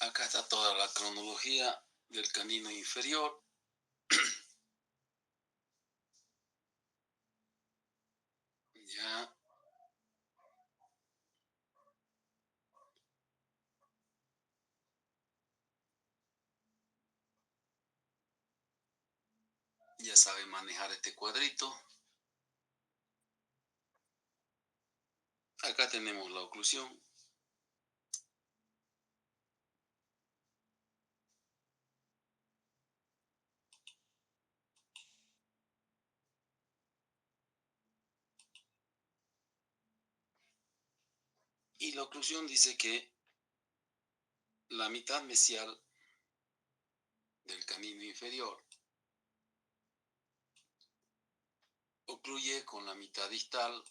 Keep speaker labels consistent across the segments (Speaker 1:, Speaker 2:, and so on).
Speaker 1: Acá está toda la cronología del canino inferior. Ya, ya sabe manejar este cuadrito. Acá tenemos la oclusión. Y la oclusión dice que la mitad mesial del canino inferior ocluye con la mitad distal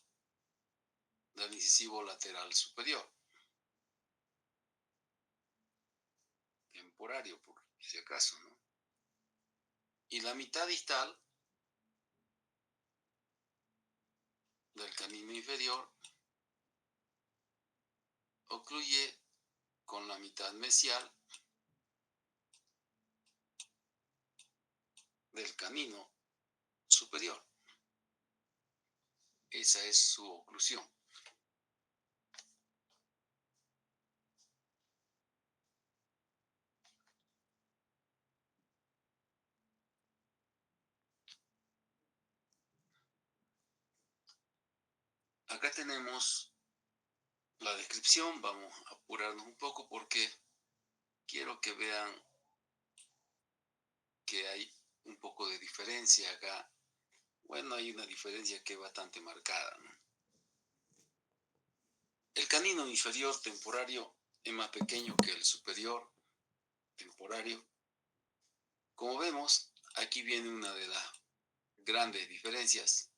Speaker 1: del incisivo lateral superior, temporario por si acaso, ¿no? Y la mitad distal del canino inferior ocluye con la mitad mesial del canino superior. Esa es su oclusión. Acá tenemos la descripción. Vamos a apurarnos un poco porque quiero que vean que hay un poco de diferencia acá. Bueno, hay una diferencia que es bastante marcada, ¿no? El canino inferior temporario es más pequeño que el superior temporario. Como vemos, aquí viene una de las grandes diferencias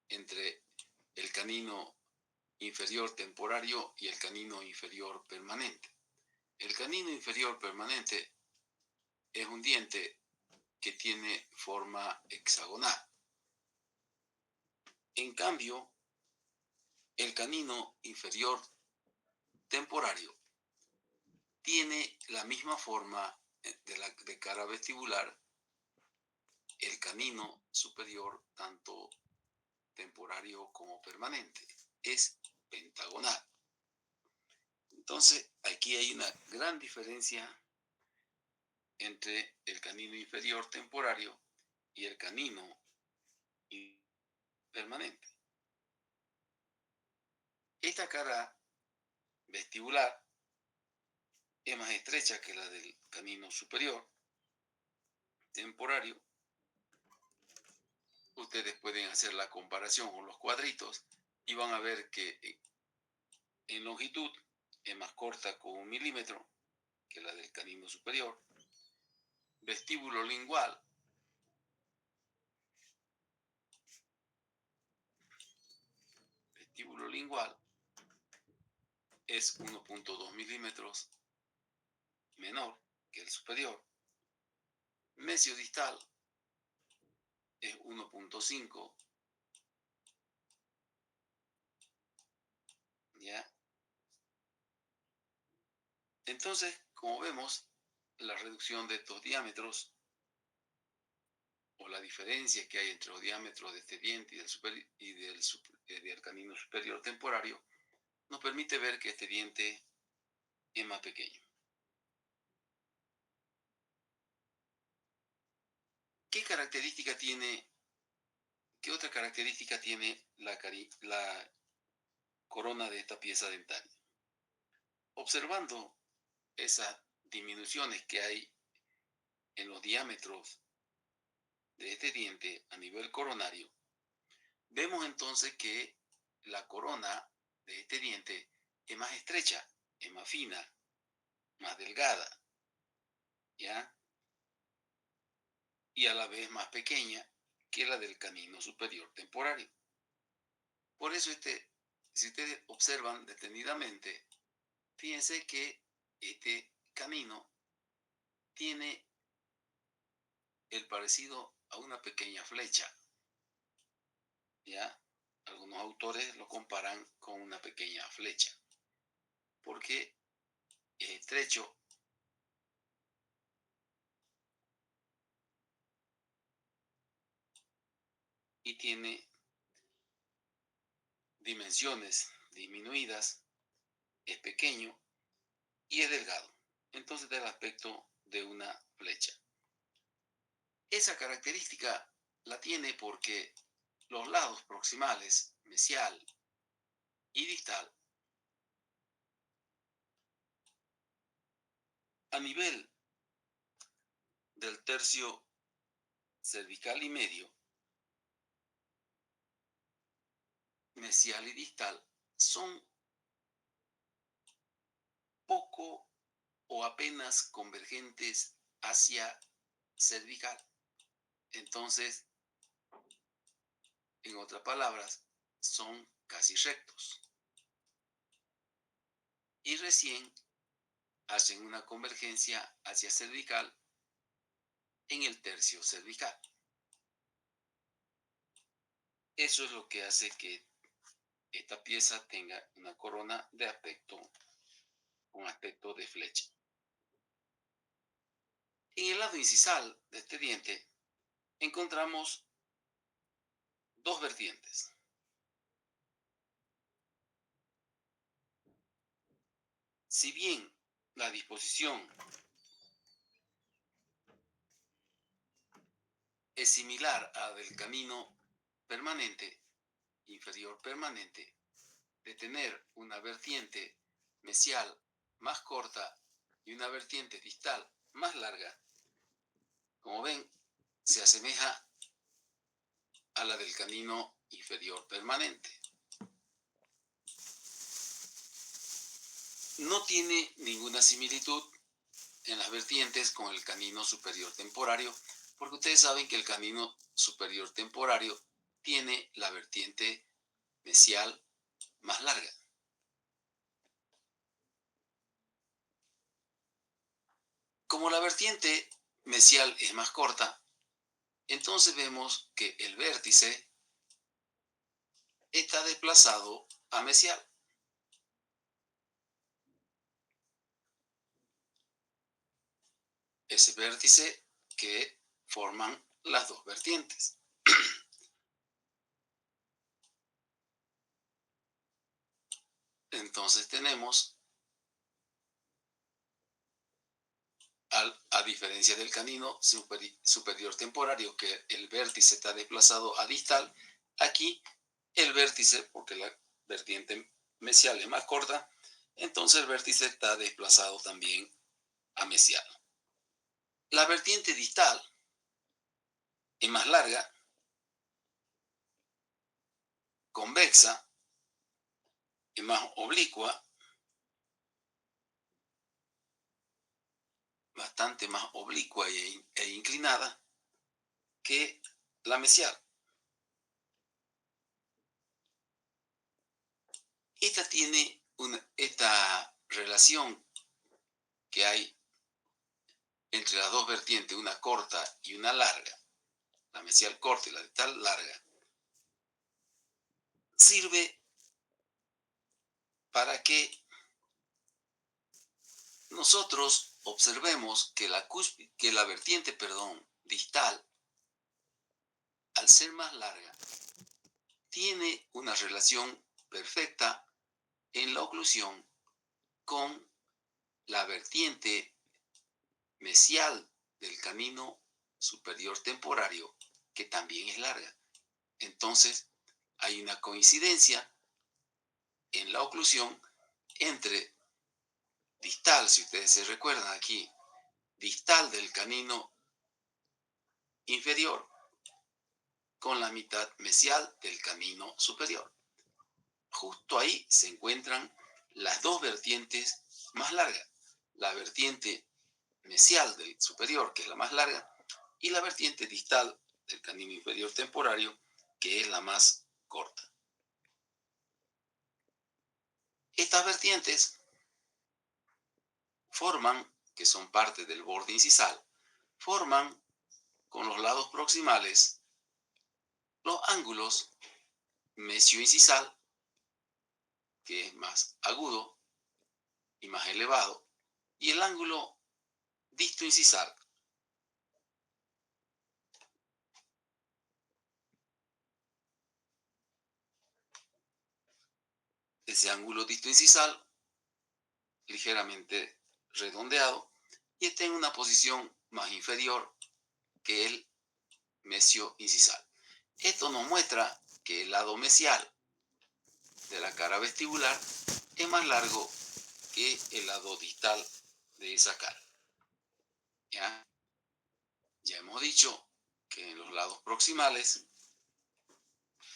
Speaker 1: entre el canino inferior temporario y el canino inferior permanente. El canino inferior permanente es un diente que tiene forma hexagonal. En cambio, el canino inferior temporario tiene la misma forma de cara vestibular. El canino superior, tanto temporario como permanente, es pentagonal. Entonces, aquí hay una gran diferencia entre el canino inferior temporario y el canino permanente. Esta cara vestibular es más estrecha que la del canino superior temporario. Ustedes pueden hacer la comparación con los cuadritos y van a ver que en longitud es más corta con 1 milímetro que la del canino superior. Vestíbulo lingual es 1.2 milímetros menor que el superior. Mesio distal es 1.5. ¿Ya? Entonces, como vemos, la reducción de estos diámetros o la diferencia que hay entre los diámetros de este diente del canino superior temporario nos permite ver que este diente es más pequeño. ¿Qué otra característica tiene la corona de esta pieza dentaria? Observando esas disminuciones que hay en los diámetros de este diente a nivel coronario, vemos entonces que la corona de este diente es más estrecha, es más fina, más delgada, ¿ya? Y a la vez más pequeña que la del canino superior temporario. Por eso si ustedes observan detenidamente, fíjense que este canino tiene el parecido a una pequeña flecha, ¿ya? Algunos autores lo comparan con una pequeña flecha, porque es estrecho y tiene dimensiones disminuidas, es pequeño y es delgado. Entonces da el aspecto de una flecha. Esa característica la tiene porque los lados proximales, mesial y distal, a nivel del tercio cervical y medio, mesial y distal, son poco o apenas convergentes hacia cervical. Entonces, en otras palabras, son casi rectos. Y recién hacen una convergencia hacia cervical en el tercio cervical. Eso es lo que hace que esta pieza tenga una corona de aspecto, un aspecto de flecha. En el lado incisal de este diente encontramos dos vertientes. Si bien la disposición es similar a la del canino permanente, inferior permanente, de tener una vertiente mesial más corta y una vertiente distal más larga, como ven, se asemeja a la del canino inferior permanente. No tiene ninguna similitud en las vertientes con el canino superior temporario, porque ustedes saben que el canino superior temporario tiene la vertiente mesial más larga. Como la vertiente mesial es más corta, entonces vemos que el vértice está desplazado a mesial. Ese vértice que forman las dos vertientes. Entonces tenemos, a diferencia del canino superior temporario, que el vértice está desplazado a distal, aquí el vértice, porque la vertiente mesial es más corta, entonces el vértice está desplazado también a mesial. La vertiente distal es más larga, convexa, es más oblicua, bastante más oblicua e inclinada que la mesial. Esta tiene esta relación que hay entre las dos vertientes, una corta y una larga, la mesial corta y la distal larga, sirve para que nosotros observemos que la vertiente, distal, al ser más larga, tiene una relación perfecta en la oclusión con la vertiente mesial del canino superior temporario, que también es larga. Entonces, hay una coincidencia en la oclusión entre distal, si ustedes se recuerdan aquí, distal del canino inferior con la mitad mesial del canino superior. Justo ahí se encuentran las dos vertientes más largas, la vertiente mesial del superior, que es la más larga, y la vertiente distal del canino inferior temporario, que es la más corta. Estas vertientes forman, que son parte del borde incisal, forman con los lados proximales los ángulos mesio-incisal, que es más agudo y más elevado, y el ángulo disto-incisal, ese ángulo distoincisal ligeramente redondeado y está en una posición más inferior que el mesio incisal. Esto nos muestra que el lado mesial de la cara vestibular es más largo que el lado distal de esa cara. ¿Ya? Ya hemos dicho que en los lados proximales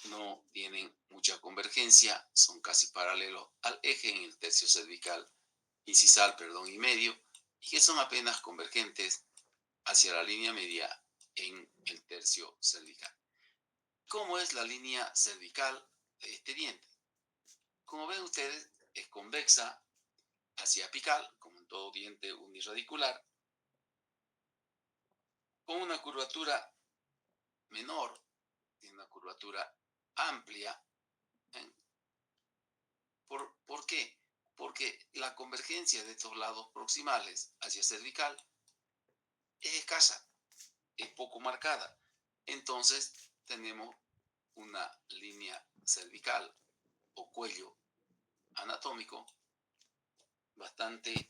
Speaker 1: no tienen mucha convergencia, son casi paralelos al eje en el tercio cervical, incisal, y medio, y que son apenas convergentes hacia la línea media en el tercio cervical. ¿Cómo es la línea cervical de este diente? Como ven ustedes, es convexa hacia apical, como en todo diente uniradicular, con una curvatura menor, tiene una curvatura amplia. ¿Por qué? Porque la convergencia de estos lados proximales hacia cervical es escasa, es poco marcada. Entonces tenemos una línea cervical o cuello anatómico bastante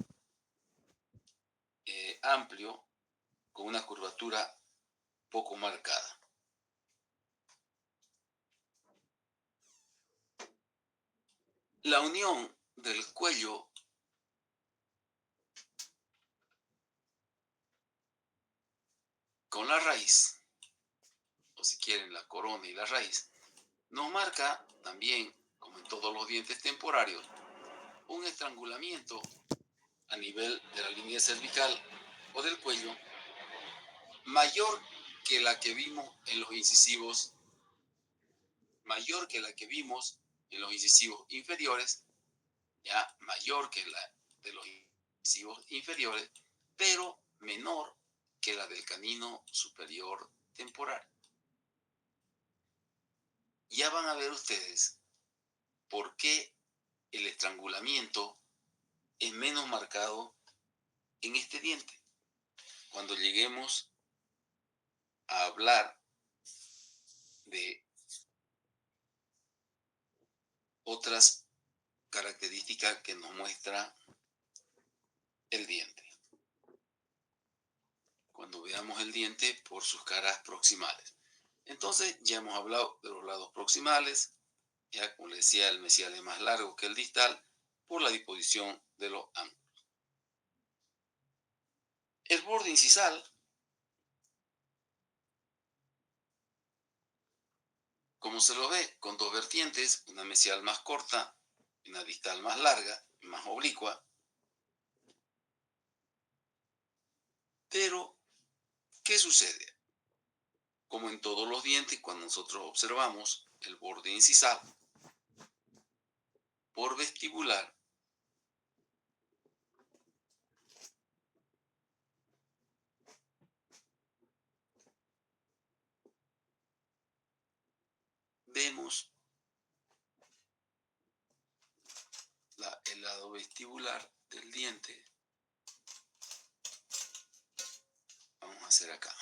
Speaker 1: amplio, con una curvatura poco marcada. La unión del cuello con la raíz, o si quieren la corona y la raíz, nos marca también, como en todos los dientes temporarios, un estrangulamiento a nivel de la línea cervical o del cuello mayor que la que vimos en los incisivos, inferiores, ya mayor que la de los incisivos inferiores, pero menor que la del canino superior temporal. Ya van a ver ustedes por qué el estrangulamiento es menos marcado en este diente. Cuando lleguemos a hablar de otras características que nos muestra el diente. Cuando veamos el diente por sus caras proximales. Entonces ya hemos hablado de los lados proximales. Ya, como les decía, el mesial es más largo que el distal por la disposición de los ángulos. El borde incisal, como se lo ve, con dos vertientes, una mesial más corta y una distal más larga y más oblicua. Pero, ¿qué sucede? Como en todos los dientes, cuando nosotros observamos el borde incisal por vestibular, vemos el lado vestibular del diente. Vamos a hacer acá.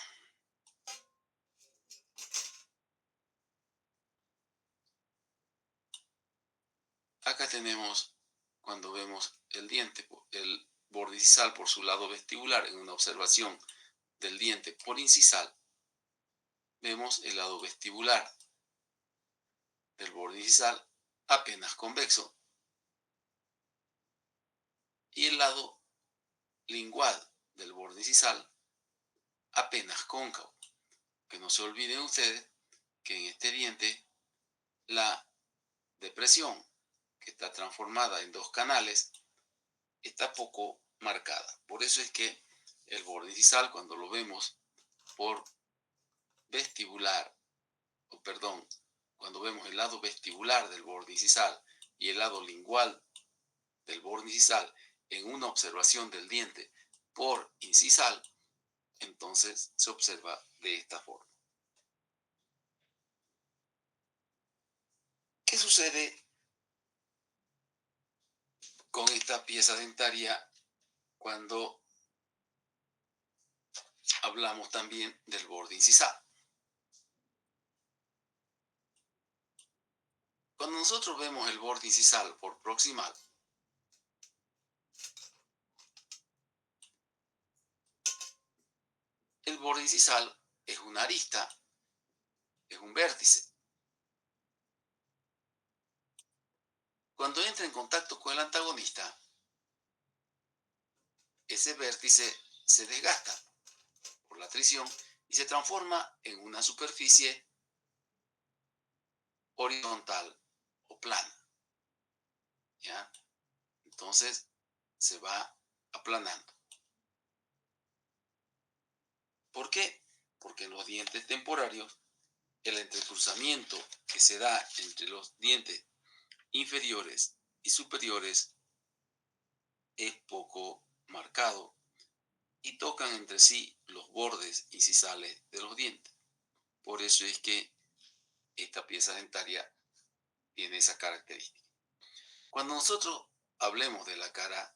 Speaker 1: Acá tenemos, cuando vemos el diente, el borde incisal por su lado vestibular, en una observación del diente por incisal, vemos el lado vestibular del borde incisal apenas convexo y el lado lingual del borde incisal apenas cóncavo. Que no se olviden ustedes que en este diente la depresión, que está transformada en dos canales, está poco marcada. Por eso es que el borde incisal, cuando lo vemos por vestibular, cuando vemos el lado vestibular del borde incisal y el lado lingual del borde incisal en una observación del diente por incisal, entonces se observa de esta forma. ¿Qué sucede con esta pieza dentaria cuando hablamos también del borde incisal? Cuando nosotros vemos el borde incisal por proximal, el borde incisal es una arista, es un vértice. Cuando entra en contacto con el antagonista, ese vértice se desgasta por la tricción y se transforma en una superficie horizontal o plana, ¿ya? Entonces se va aplanando. ¿Por qué? Porque en los dientes temporarios el entrecruzamiento que se da entre los dientes inferiores y superiores es poco marcado y tocan entre sí los bordes incisales de los dientes. Por eso es que esta pieza dentaria tiene esa característica. Cuando nosotros hablemos de la cara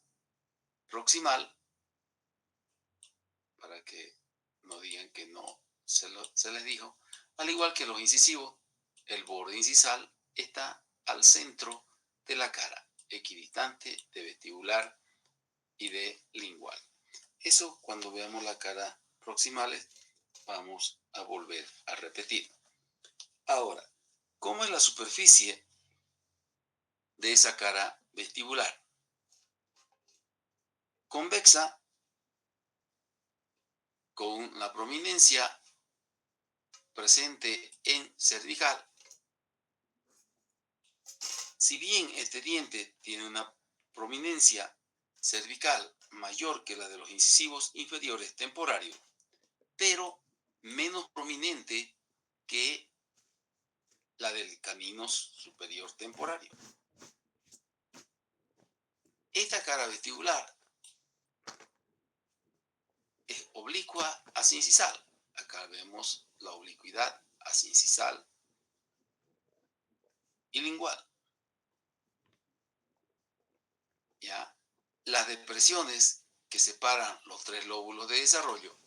Speaker 1: proximal, para que no digan que no se les dijo, al igual que los incisivos, el borde incisal está al centro de la cara, equidistante de vestibular y de lingual. Eso cuando veamos la cara proximales vamos a volver a repetir. Ahora, ¿cómo es la superficie de esa cara vestibular? Convexa, con la prominencia presente en cervical. Si bien este diente tiene una prominencia cervical mayor que la de los incisivos inferiores temporarios, pero menos prominente que la del canino superior temporario. Esta cara vestibular es oblicua a incisal. Acá vemos la oblicuidad incisal y lingual. ¿Ya? Las depresiones que separan los tres lóbulos de desarrollo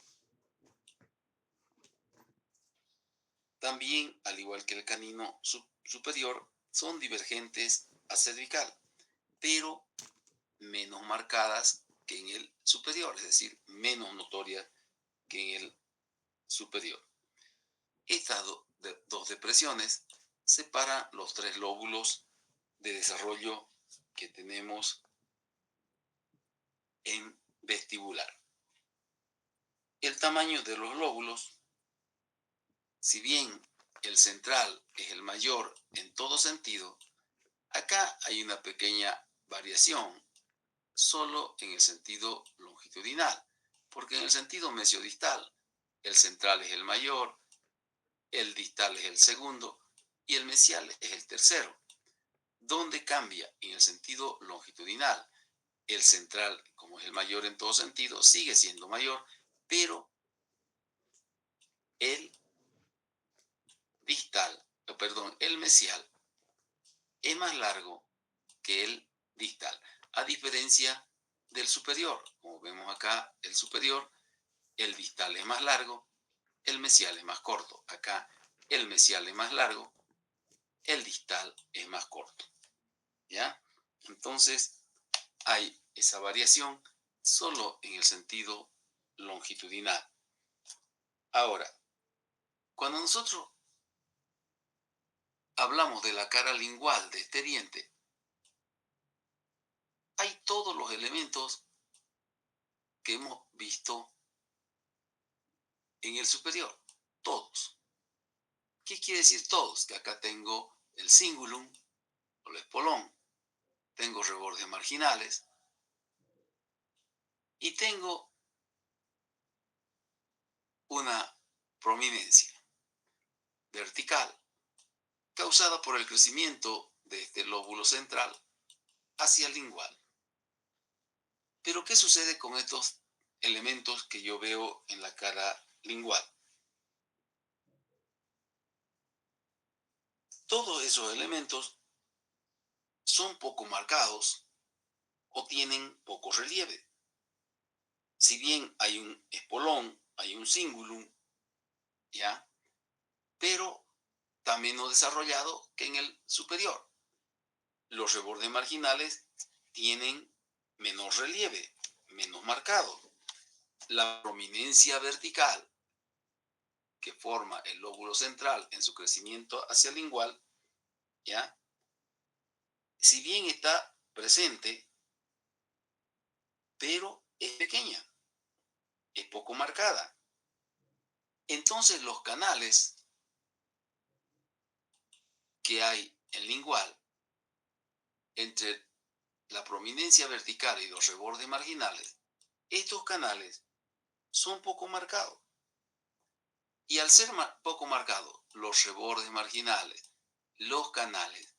Speaker 1: también, al igual que el canino superior, son divergentes a cervical, pero menos marcadas que en el superior, es decir, menos notorias que en el superior. Estas dos depresiones separan los tres lóbulos de desarrollo que tenemos en vestibular. El tamaño de los lóbulos, si bien el central es el mayor en todo sentido, acá hay una pequeña variación solo en el sentido longitudinal, porque en el sentido mesiodistal el central es el mayor, el distal es el segundo y el mesial es el tercero. ¿Dónde cambia? En el sentido longitudinal. El central, como es el mayor en todo sentido, sigue siendo mayor, pero el distal, el mesial es más largo que el distal, a diferencia del superior. Como vemos acá, el superior, el distal es más largo, el mesial es más corto. Acá el mesial es más largo, el distal es más corto. ¿Ya? Entonces hay esa variación solo en el sentido longitudinal. Ahora, cuando nosotros hablamos de la cara lingual de este diente, hay todos los elementos que hemos visto en el superior, todos. ¿Qué quiere decir todos? Que acá tengo el cingulum, o el espolón, tengo rebordes marginales y tengo una prominencia vertical causada por el crecimiento de este lóbulo central hacia el lingual. Pero ¿qué sucede con estos elementos que yo veo en la cara lingual? Todos esos elementos son poco marcados o tienen poco relieve. Si bien hay un espolón, hay un cingulum, ¿ya? Pero está menos desarrollado que en el superior. Los rebordes marginales tienen menor relieve, menos marcado. La prominencia vertical que forma el lóbulo central en su crecimiento hacia el lingual, ¿ya? Si bien está presente, pero es pequeña, es poco marcada. Entonces los canales que hay en lingual entre la prominencia vertical y los rebordes marginales, estos canales son poco marcados. Y al ser poco marcados los rebordes marginales, los canales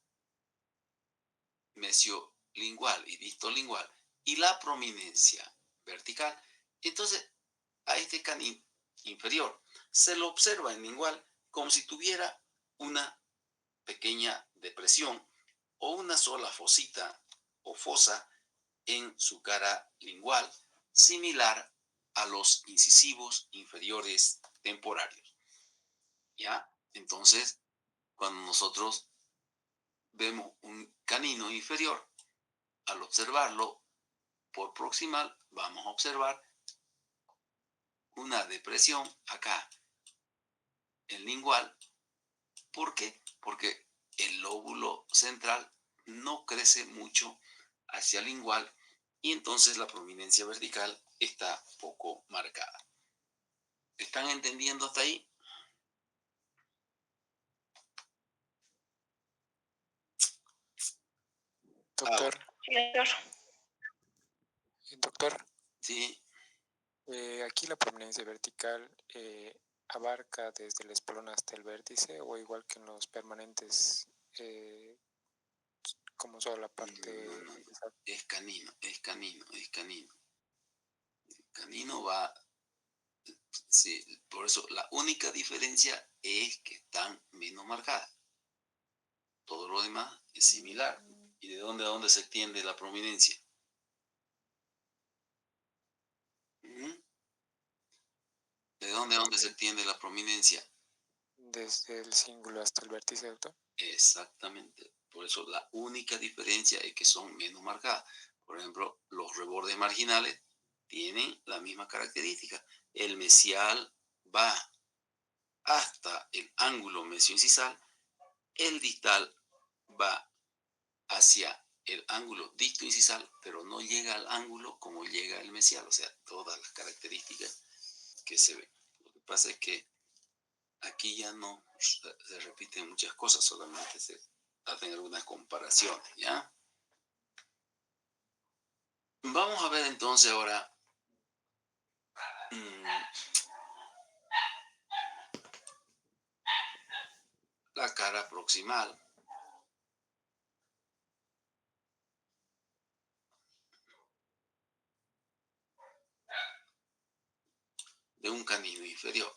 Speaker 1: mesiolingual y distolingual y la prominencia vertical, entonces a este canino inferior se lo observa en lingual como si tuviera una pequeña depresión o una sola fosita o fosa en su cara lingual, similar a los incisivos inferiores temporarios. ¿Ya? Entonces, cuando nosotros vemos un canino inferior, al observarlo por proximal, vamos a observar una depresión acá en lingual. ¿Por qué? Porque el lóbulo central no crece mucho hacia el lingual y entonces la prominencia vertical está poco marcada. ¿Están entendiendo hasta ahí?
Speaker 2: Doctor,
Speaker 3: Sí, doctor.
Speaker 2: doctor,
Speaker 1: Sí,
Speaker 2: aquí la prominencia vertical abarca desde el espolón hasta el vértice o igual que en los permanentes, como solo la parte...
Speaker 1: no. Es canino, es canino, es canino. El canino va, sí, por eso la única diferencia es que están menos marcadas. Todo lo demás es similar. ¿Y de dónde a dónde se extiende la prominencia? ¿De dónde a dónde se extiende la prominencia?
Speaker 2: Desde el cíngulo hasta el vértice, doctor.
Speaker 1: Exactamente. Por eso la única diferencia es que son menos marcadas. Por ejemplo, los rebordes marginales tienen la misma característica. El mesial va hasta el ángulo mesioincisal, el distal va hacia el ángulo distoincisal, pero no llega al ángulo como llega el mesial, o sea, todas las características que se ven. Lo que pasa es que aquí ya no se repiten muchas cosas, solamente se hacen algunas comparaciones, ¿ya? Vamos a ver entonces ahora la cara proximal. De un canino inferior.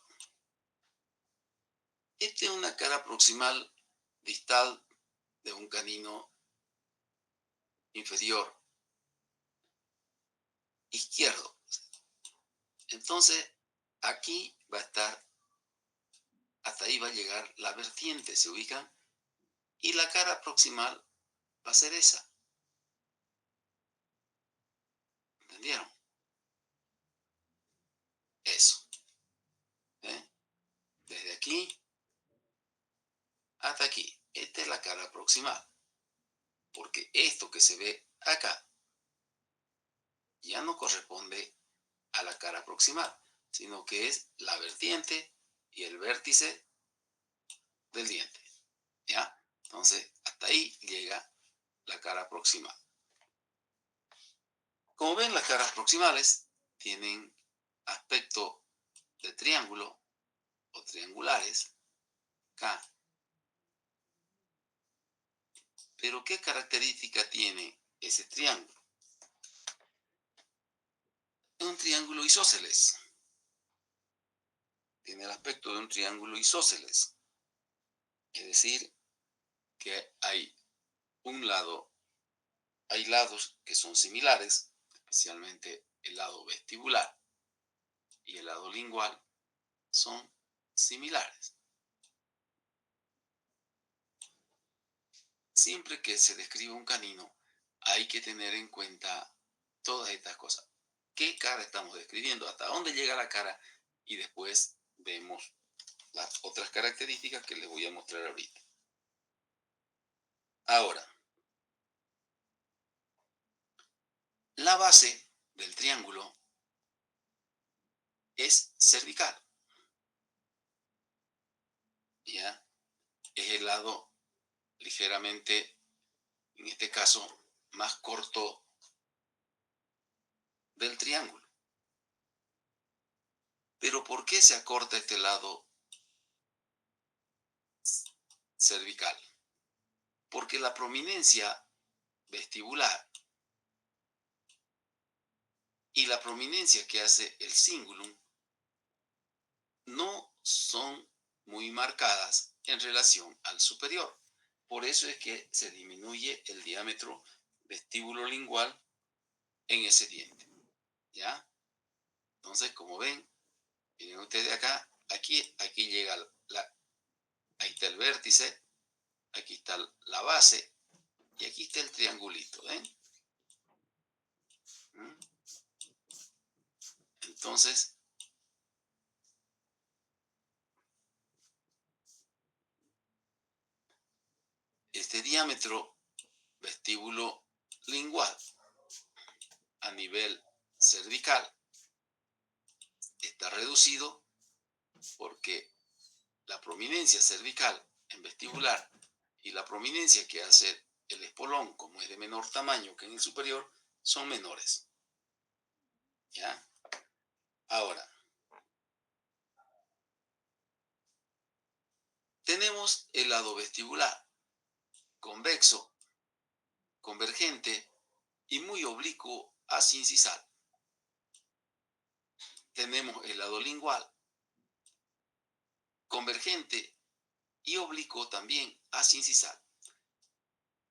Speaker 1: Esta es una cara proximal distal de un canino inferior izquierdo. Entonces, aquí va a estar, hasta ahí va a llegar la vertiente, ¿se ubican? Y la cara proximal va a ser esa. ¿Entendieron? Eso. ¿Eh? Desde aquí hasta aquí. Esta es la cara proximal. Porque esto que se ve acá ya no corresponde a la cara proximal, sino que es la vertiente y el vértice del diente. ¿Ya? Entonces, hasta ahí llega la cara proximal. Como ven, las caras proximales tienen aspecto de triángulo o triangulares acá. Pero ¿qué característica tiene ese triángulo? Es un triángulo isósceles. Tiene el aspecto de un triángulo isósceles. Es decir, que hay hay lados que son similares, especialmente el lado vestibular y el lado lingual son similares. siempre que se describe un canino, hay que tener en cuenta todas estas cosas. ¿Qué cara estamos describiendo? ¿Hasta dónde llega la cara? Y después vemos las otras características que les voy a mostrar ahorita. Ahora, la base del triángulo es cervical, ¿ya? Es el lado ligeramente, en este caso, más corto del triángulo. Pero ¿por qué se acorta este lado cervical? Porque la prominencia vestibular y la prominencia que hace el cingulum no son muy marcadas en relación al superior. Por eso es que se disminuye el diámetro vestíbulo-lingual en ese diente, ¿ya? Entonces, como ven, miren ustedes acá, aquí llega ahí está el vértice, aquí está la base y aquí está el triangulito, ¿ven? ¿Mm? Entonces, este diámetro vestíbulo lingual a nivel cervical está reducido porque la prominencia cervical en vestibular y la prominencia que hace el espolón, como es de menor tamaño que en el superior, son menores. ¿Ya? Ahora, tenemos el lado vestibular, convexo, convergente y muy oblicuo asincisal. Tenemos el lado lingual, convergente y oblicuo también asincisal.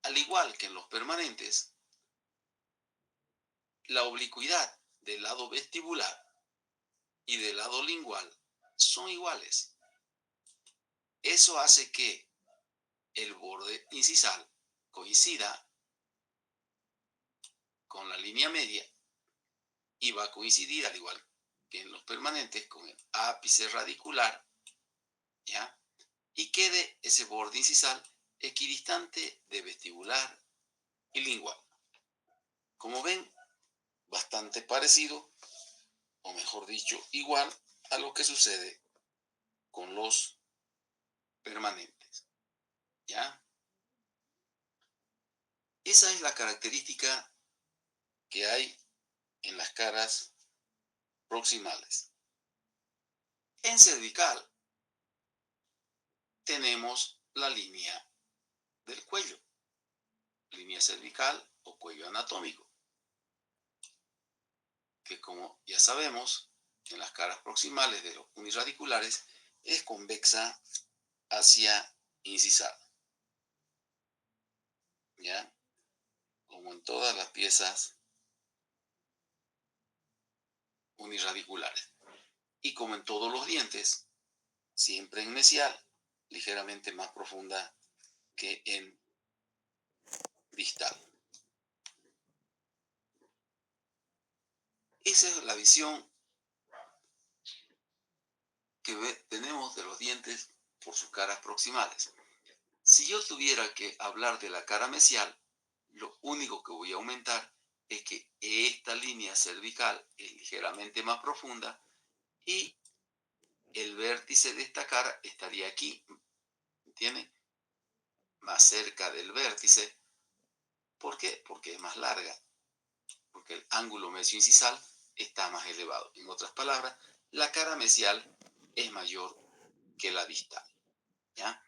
Speaker 1: Al igual que en los permanentes, la oblicuidad del lado vestibular y del lado lingual son iguales. Eso hace que el borde incisal coincida con la línea media y va a coincidir, al igual que en los permanentes, con el ápice radicular, ¿ya? Y quede ese borde incisal equidistante de vestibular y lingual. Como ven, bastante parecido, o mejor dicho, igual a lo que sucede con los permanentes, ¿ya? Esa es la característica que hay en las caras proximales. En cervical tenemos la línea del cuello, línea cervical o cuello anatómico, que como ya sabemos, en las caras proximales de los unirradiculares es convexa hacia incisal, ¿ya? Como en todas las piezas unirradiculares. Y como en todos los dientes, siempre en mesial, ligeramente más profunda que en distal. Esa es la visión que tenemos de los dientes por sus caras proximales. Si yo tuviera que hablar de la cara mesial, lo único que voy a aumentar es que esta línea cervical es ligeramente más profunda y el vértice de esta cara estaría aquí, ¿entienden? Más cerca del vértice. ¿Por qué? Porque es más larga, porque el ángulo mesioincisal está más elevado. En otras palabras, la cara mesial es mayor que la distal, ¿ya?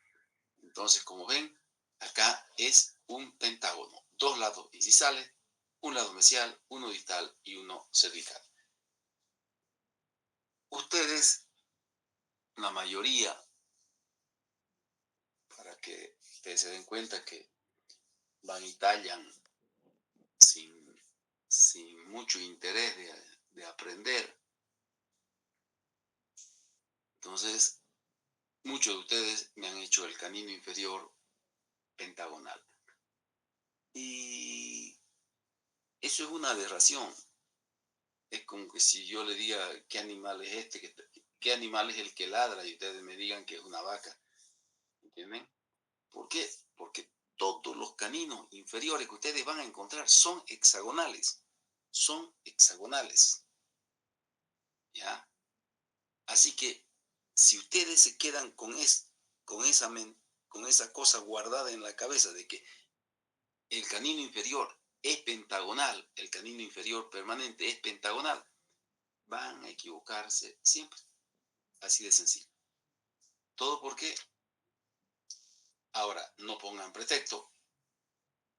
Speaker 1: Entonces, como ven, acá es un pentágono. Dos lados incisales, un lado mesial, uno distal y uno cervical. Ustedes, la mayoría, para que ustedes se den cuenta que van y tallan sin mucho interés de aprender. Entonces, muchos de ustedes me han hecho el canino inferior pentagonal. Y eso es una aberración. Es como que si yo le diga qué animal es este, qué animal es el que ladra y ustedes me digan que es una vaca. ¿Entienden? ¿Por qué? Porque todos los caninos inferiores que ustedes van a encontrar son hexagonales. Son hexagonales. ¿Ya? Así que si ustedes se quedan con esa cosa guardada en la cabeza de que el canino inferior es pentagonal, el canino inferior permanente es pentagonal, van a equivocarse siempre. Así de sencillo. ¿Todo por qué? Ahora, no pongan pretexto.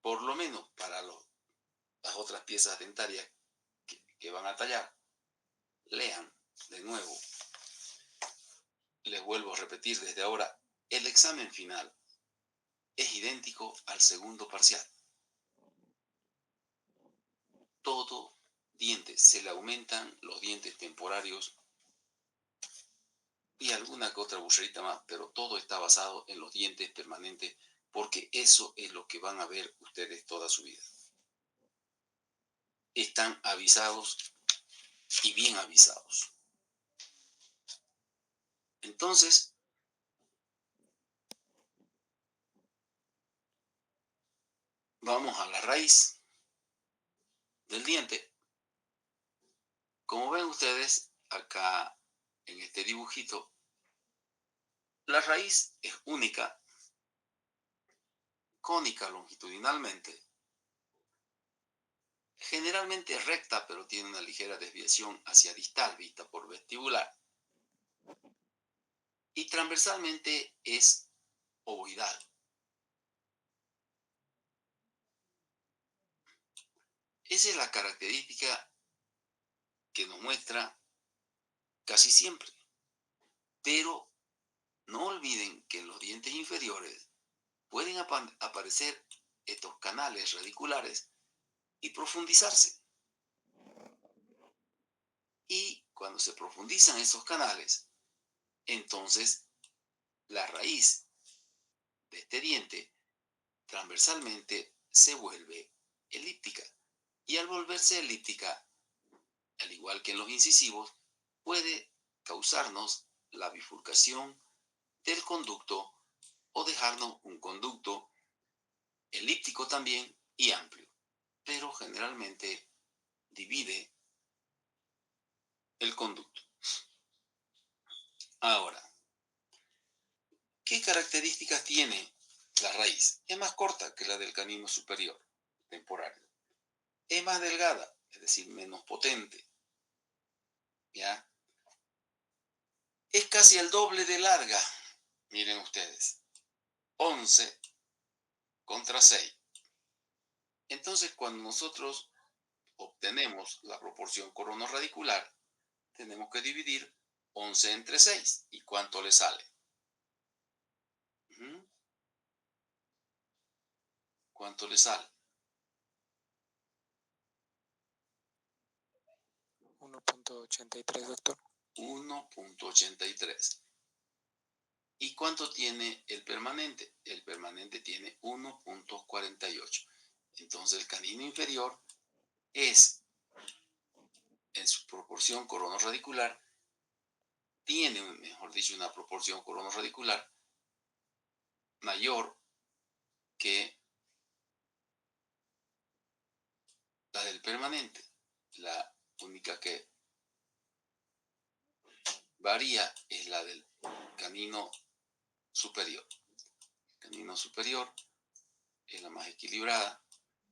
Speaker 1: Por lo menos para las otras piezas dentarias que van a tallar, lean de nuevo. Les vuelvo a repetir desde ahora, el examen final es idéntico al segundo parcial. Todo diente se le aumentan los dientes temporarios y alguna que otra burrita más, pero todo está basado en los dientes permanentes porque eso es lo que van a ver ustedes toda su vida. Están avisados y bien avisados. Entonces, vamos a la raíz del diente. Como ven ustedes acá en este dibujito, la raíz es única, cónica longitudinalmente, generalmente recta, pero tiene una ligera desviación hacia distal vista por vestibular. Y transversalmente es ovoidal. Esa es la característica que nos muestra casi siempre. Pero no olviden que en los dientes inferiores pueden aparecer estos canales radiculares y profundizarse. Y cuando se profundizan esos canales, entonces la raíz de este diente transversalmente se vuelve elíptica. Y al volverse elíptica, al igual que en los incisivos, puede causarnos la bifurcación del conducto o dejarnos un conducto elíptico también y amplio, pero generalmente divide el conducto. Ahora, ¿qué características tiene la raíz? Es más corta que la del canino superior temporario. Es más delgada, es decir, menos potente. ¿Ya? Es casi el doble de larga. Miren ustedes. 11 contra 6. Entonces, cuando nosotros obtenemos la proporción coronoradicular, tenemos que dividir 11 entre 6. ¿Y cuánto le sale? ¿Cuánto le sale?
Speaker 2: 1.83, doctor.
Speaker 1: 1.83. ¿Y cuánto tiene el permanente? El permanente tiene 1.48. Entonces el canino inferior es, en su proporción coronoradicular, tiene, mejor dicho, una proporción coronoradicular mayor que la del permanente. La única que varía es la del canino superior. El canino superior es la más equilibrada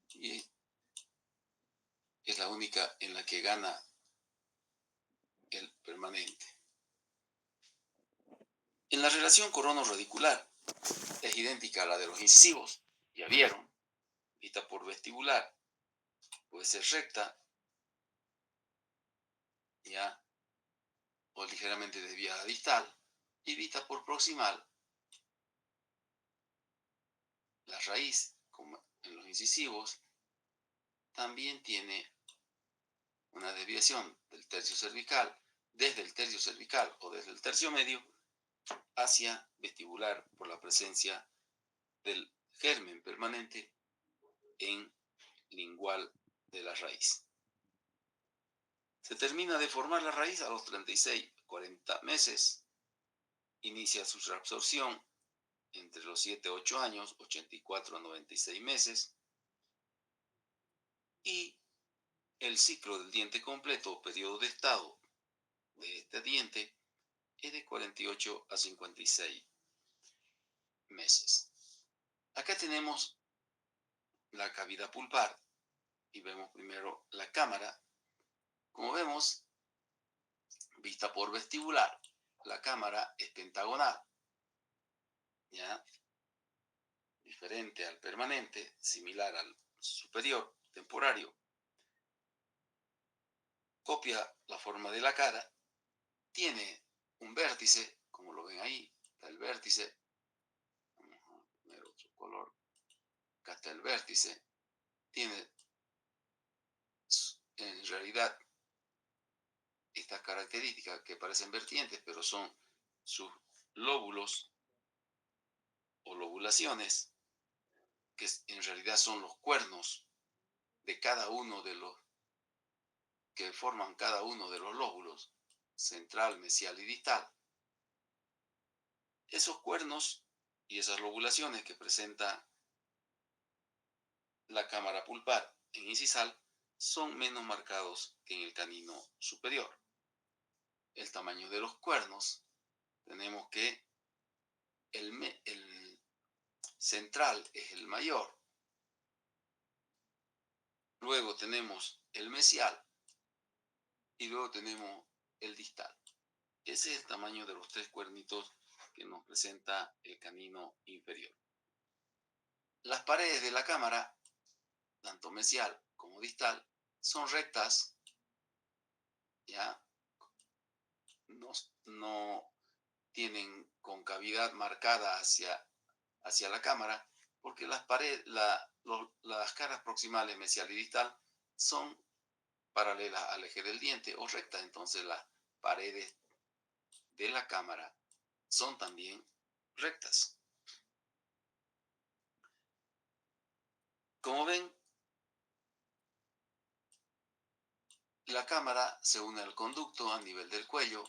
Speaker 1: y es la única en la que gana el permanente. En la relación coronoradicular es idéntica a la de los incisivos. Ya vieron, vista por vestibular puede ser recta, ya, o ligeramente desviada distal, y vista por proximal, la raíz, como en los incisivos, también tiene una desviación del tercio cervical, desde el tercio cervical o desde el tercio medio hacia vestibular por la presencia del germen permanente en lingual de la raíz. Se termina de formar la raíz a los 36-40 meses. Inicia su reabsorción entre los 7-8 años, 84 a 96 meses. Y el ciclo del diente completo o periodo de estado de este diente es de 48 a 56 meses. Acá tenemos la cavidad pulpar y vemos primero la cámara. Como vemos, vista por vestibular, la cámara es pentagonal, ¿ya? Diferente al permanente, similar al superior temporario. Copia la forma de la cara, tiene un vértice, como lo ven ahí, está el vértice. Vamos a poner otro color. Acá está el vértice. Tiene en realidad estas características que parecen vertientes, pero son sus lóbulos o lobulaciones, que en realidad son los cuernos de cada uno de los que forman cada uno de los lóbulos, central, mesial y distal. Esos cuernos y esas lobulaciones que presenta la cámara pulpar en incisal son menos marcados que en el canino superior. El tamaño de los cuernos, tenemos que el central es el mayor. Luego tenemos el mesial y luego tenemos el distal. Ese es el tamaño de los tres cuernitos que nos presenta el canino inferior. Las paredes de la cámara, tanto mesial como distal, son rectas, ¿ya? No tienen concavidad marcada hacia la cámara, porque las paredes, las caras proximales mesial y distal son paralelas al eje del diente o rectas, entonces las paredes de la cámara son también rectas. Como ven, la cámara se une al conducto a nivel del cuello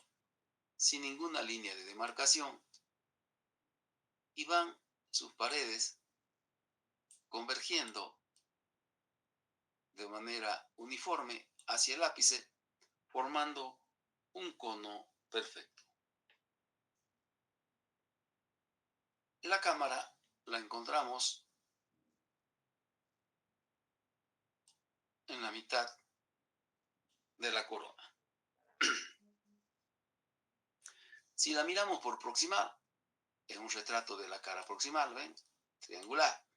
Speaker 1: sin ninguna línea de demarcación y van sus paredes convergiendo de manera uniforme hacia el ápice, formando un cono perfecto. La cámara la encontramos en la mitad de la corona. Si la miramos por proximal, es un retrato de la cara proximal, ¿ven? Triangular,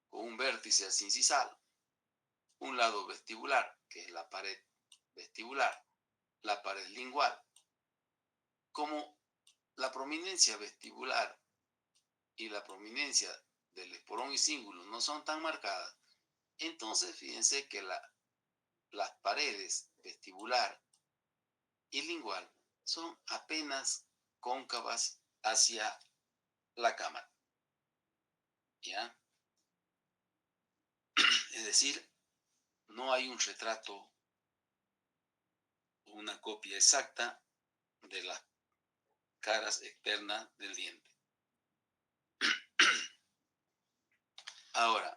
Speaker 1: con un vértice así incisal, un lado vestibular, que es la pared vestibular, la pared lingual. Como la prominencia vestibular y la prominencia del esporón y cíngulo no son tan marcadas, entonces fíjense que las paredes vestibular y lingual son apenas cóncavas hacia la cámara, ¿ya? Es decir, no hay un retrato o una copia exacta de las caras externas del diente. Ahora,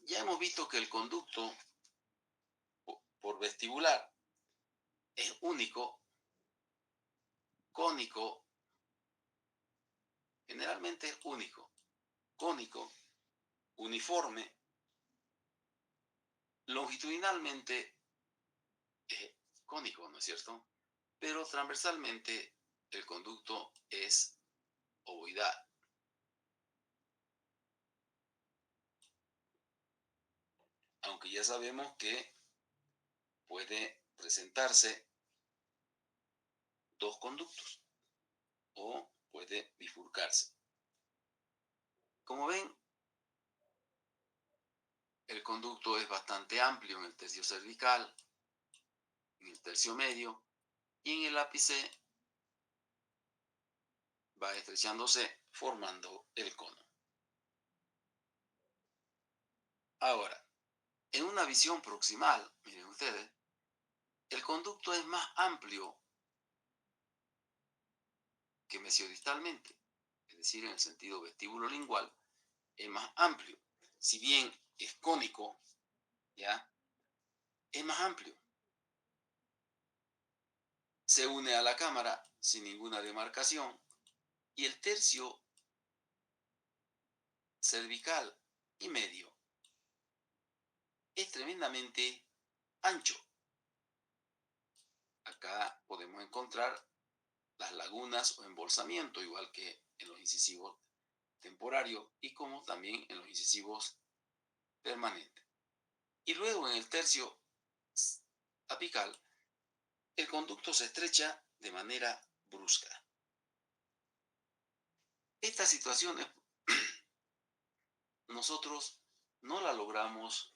Speaker 1: ya hemos visto que el conducto por vestibular es único, cónico, generalmente es único, cónico, uniforme, longitudinalmente cónico, ¿no es cierto? Pero transversalmente el conducto es ovoidal. Aunque ya sabemos que puede presentarse dos conductos o puede bifurcarse. Como ven, el conducto es bastante amplio en el tercio cervical, en el tercio medio y en el ápice va estrechándose formando el cono. Ahora, en una visión proximal, miren ustedes, el conducto es más amplio que mesiodistalmente, es decir, en el sentido vestíbulo-lingual, es más amplio. Si bien es cónico, ¿ya? Es más amplio. Se une a la cámara sin ninguna demarcación y el tercio cervical y medio es tremendamente ancho. Acá podemos encontrar las lagunas o embolsamiento, igual que en los incisivos temporarios y como también en los incisivos permanentes. Y luego en el tercio apical, el conducto se estrecha de manera brusca. Esta situación nosotros no la logramos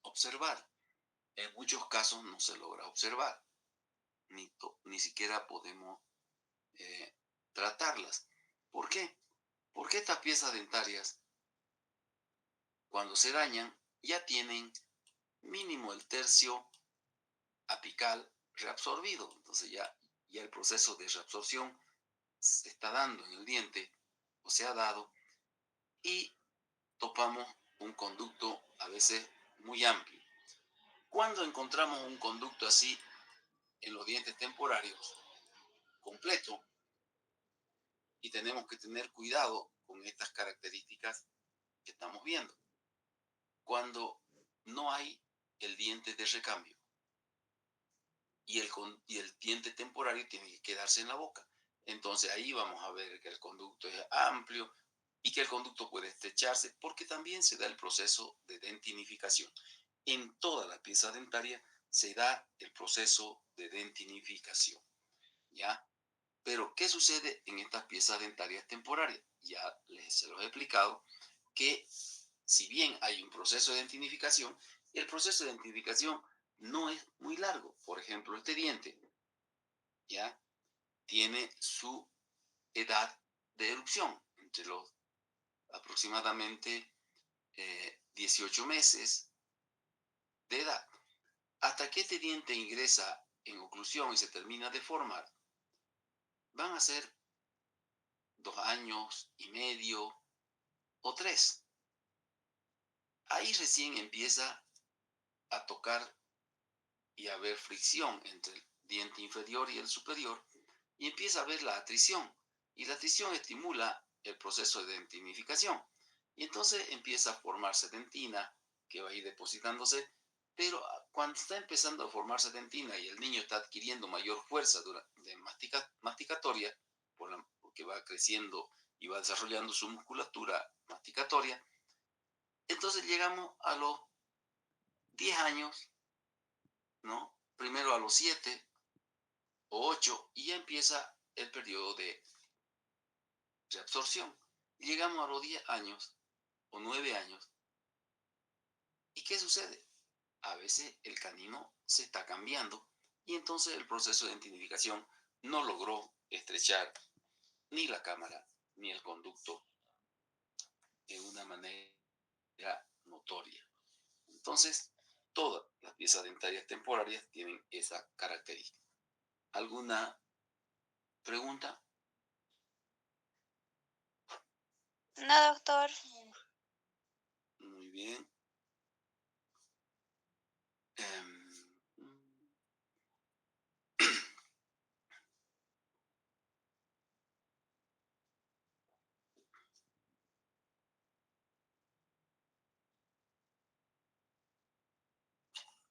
Speaker 1: observar. En muchos casos no se logra observar, ni siquiera podemos tratarlas. ¿Por qué? Porque estas piezas dentarias, cuando se dañan, ya tienen mínimo el tercio apical reabsorbido. Entonces ya el proceso de reabsorción se está dando en el diente, o se ha dado, y topamos un conducto a veces muy amplio. Cuando encontramos un conducto así en los dientes temporarios, completo, y tenemos que tener cuidado con estas características que estamos viendo. Cuando no hay el diente de recambio y el diente temporario tiene que quedarse en la boca. Entonces ahí vamos a ver que el conducto es amplio y que el conducto puede estrecharse porque también se da el proceso de dentinificación. En toda la pieza dentaria se da el proceso de dentinificación, ¿ya? Pero, ¿qué sucede en estas piezas dentarias temporarias? Ya se los he explicado que si bien hay un proceso de dentinificación, el proceso de dentinificación no es muy largo. Por ejemplo, este diente ya tiene su edad de erupción entre los aproximadamente 18 meses de edad. Hasta que este diente ingresa en oclusión y se termina de formar, van a ser 2 años y medio o 3. Ahí recién empieza a tocar y a haber fricción entre el diente inferior y el superior y empieza a haber la atrición. Y la atrición estimula el proceso de dentinificación. Y entonces empieza a formarse dentina que va a ir depositándose, pero cuando está empezando a formarse dentina y el niño está adquiriendo mayor fuerza de masticatoria, porque va creciendo y va desarrollando su musculatura masticatoria, entonces llegamos a los 10 años, ¿no? Primero a los 7 o 8 y ya empieza el periodo de reabsorción. Llegamos a los 10 años o 9 años. ¿Y qué sucede? A veces el canino se está cambiando y entonces el proceso de dentinificación no logró estrechar ni la cámara ni el conducto de una manera notoria. Entonces, todas las piezas dentarias temporarias tienen esa característica. ¿Alguna pregunta?
Speaker 3: No, doctor.
Speaker 1: Muy bien.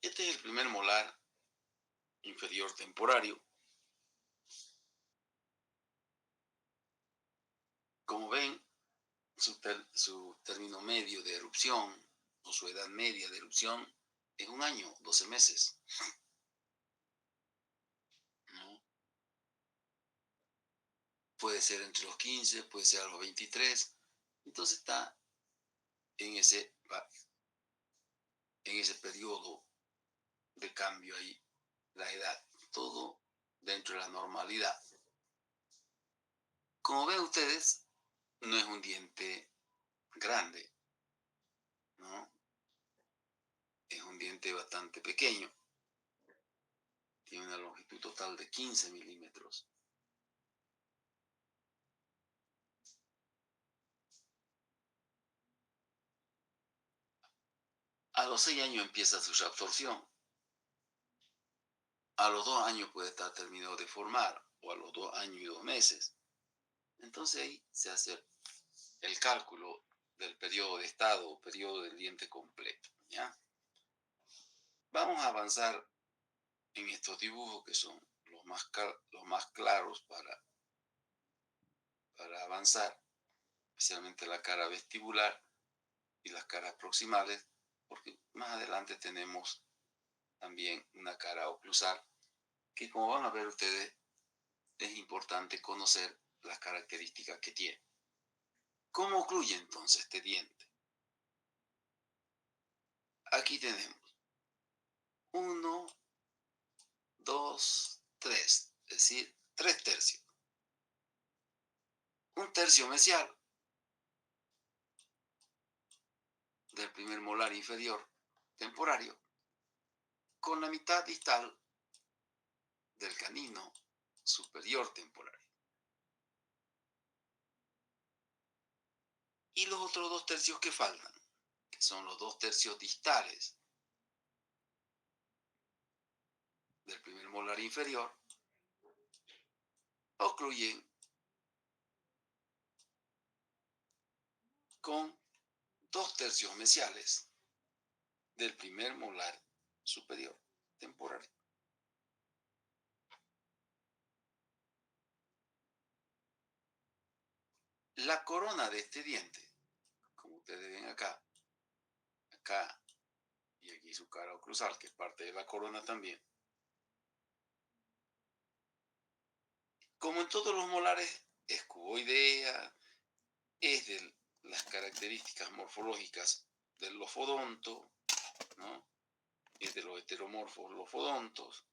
Speaker 1: Este es el primer molar inferior temporario. Como ven, su término medio de erupción o su edad media de erupción es 1 año, 12 meses. ¿No? Puede ser entre los 15, puede ser a los 23. Entonces está en ese periodo de cambio ahí, la edad. Todo dentro de la normalidad. Como ven ustedes, no es un diente grande, ¿no? Es un diente bastante pequeño. Tiene una longitud total de 15 milímetros. A los 6 años empieza su reabsorción. A los 2 años puede estar terminado de formar, o a los 2 años y 2 meses. Entonces ahí se hace el cálculo del periodo de estado o periodo del diente completo, ¿ya? Vamos a avanzar en estos dibujos que son los más claros para avanzar, especialmente la cara vestibular y las caras proximales, porque más adelante tenemos también una cara oclusal, que como van a ver ustedes, es importante conocer las características que tiene. ¿Cómo ocluye entonces este diente? Aquí tenemos 1, 2, 3, es decir, 3 tercios. Un tercio mesial del primer molar inferior temporario con la mitad distal del canino superior temporario. Y los otros 2 tercios que faltan, que son los 2 tercios distales del primer molar inferior, ocluyen con 2 tercios mesiales del primer molar superior temporario. La corona de este diente, como ustedes ven acá y aquí su cara oclusal, que es parte de la corona también. Como en todos los molares, es cuboidea, es de las características morfológicas del lofodonto, ¿no? Es de los heteromorfos lofodontos,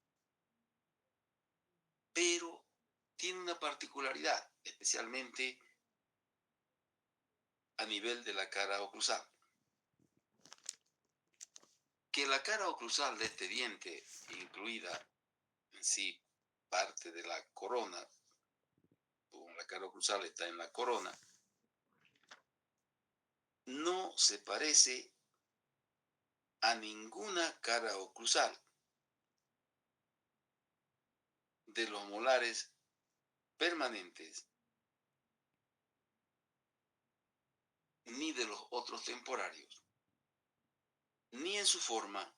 Speaker 1: pero tiene una particularidad, especialmente a nivel de la cara oclusal. Que la cara oclusal de este diente, incluida en sí parte de la corona, como la cara oclusal está en la corona, no se parece a ninguna cara oclusal de los molares permanentes ni de los otros temporarios, ni en su forma,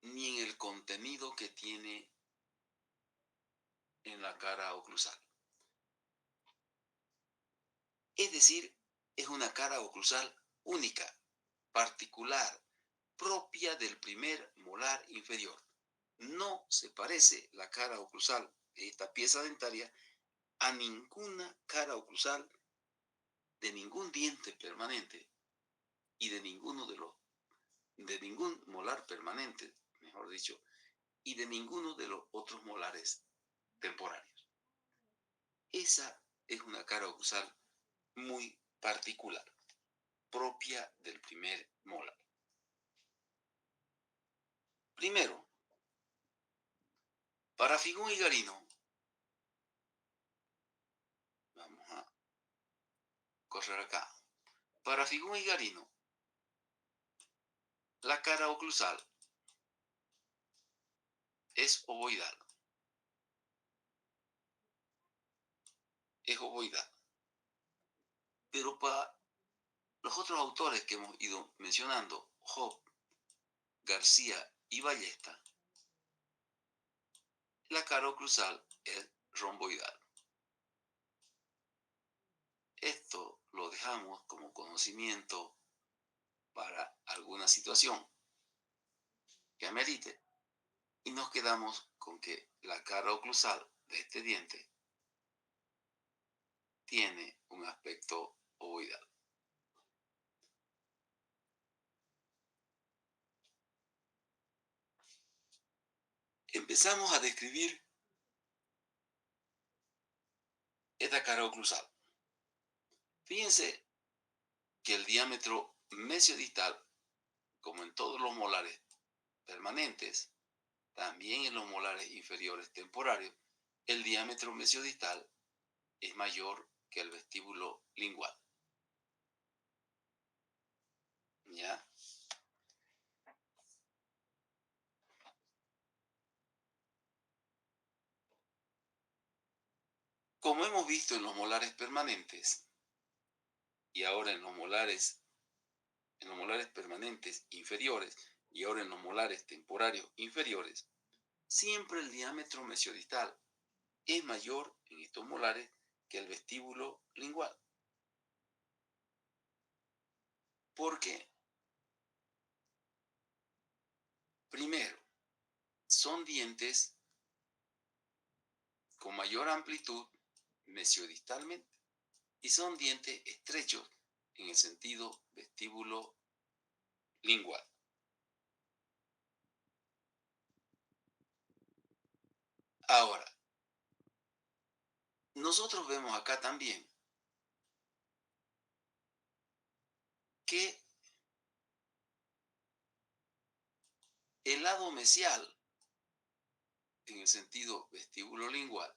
Speaker 1: ni en el contenido que tiene en la cara oclusal. Es decir, es una cara oclusal única, particular, propia del primer molar inferior. No se parece la cara oclusal de esta pieza dentaria a ninguna cara oclusal de ningún diente permanente y de ningún molar permanente, mejor dicho, y de ninguno de los otros molares temporarios. Esa es una cara oclusal muy particular, propia del primer molar. Primero, para Figún y Garino, vamos a correr acá. Para Figún y Garino, la cara oclusal es ovoidal. Es ovoidal. Pero para los otros autores que hemos ido mencionando, Job, García y Ballesta, la cara oclusal es romboidal. Esto lo dejamos como conocimiento para alguna situación que amerite y nos quedamos con que la cara oclusal de este diente tiene un aspecto ovoidal. Empezamos a describir esta cara oclusal. Fíjense que el diámetro mesiodistal, como en todos los molares permanentes, también en los molares inferiores temporarios, el diámetro mesiodistal es mayor que el vestíbulo lingual. ¿Ya? Como hemos visto en los molares permanentes y ahora en los molares permanentes inferiores y ahora en los molares temporarios inferiores, siempre el diámetro mesiodistal es mayor en estos molares que el vestíbulo lingual. ¿Por qué? Primero, son dientes con mayor amplitud mesiodistalmente y son dientes estrechos en el sentido vestíbulo lingual. Ahora, nosotros vemos acá también que el lado mesial, en el sentido vestíbulo lingual,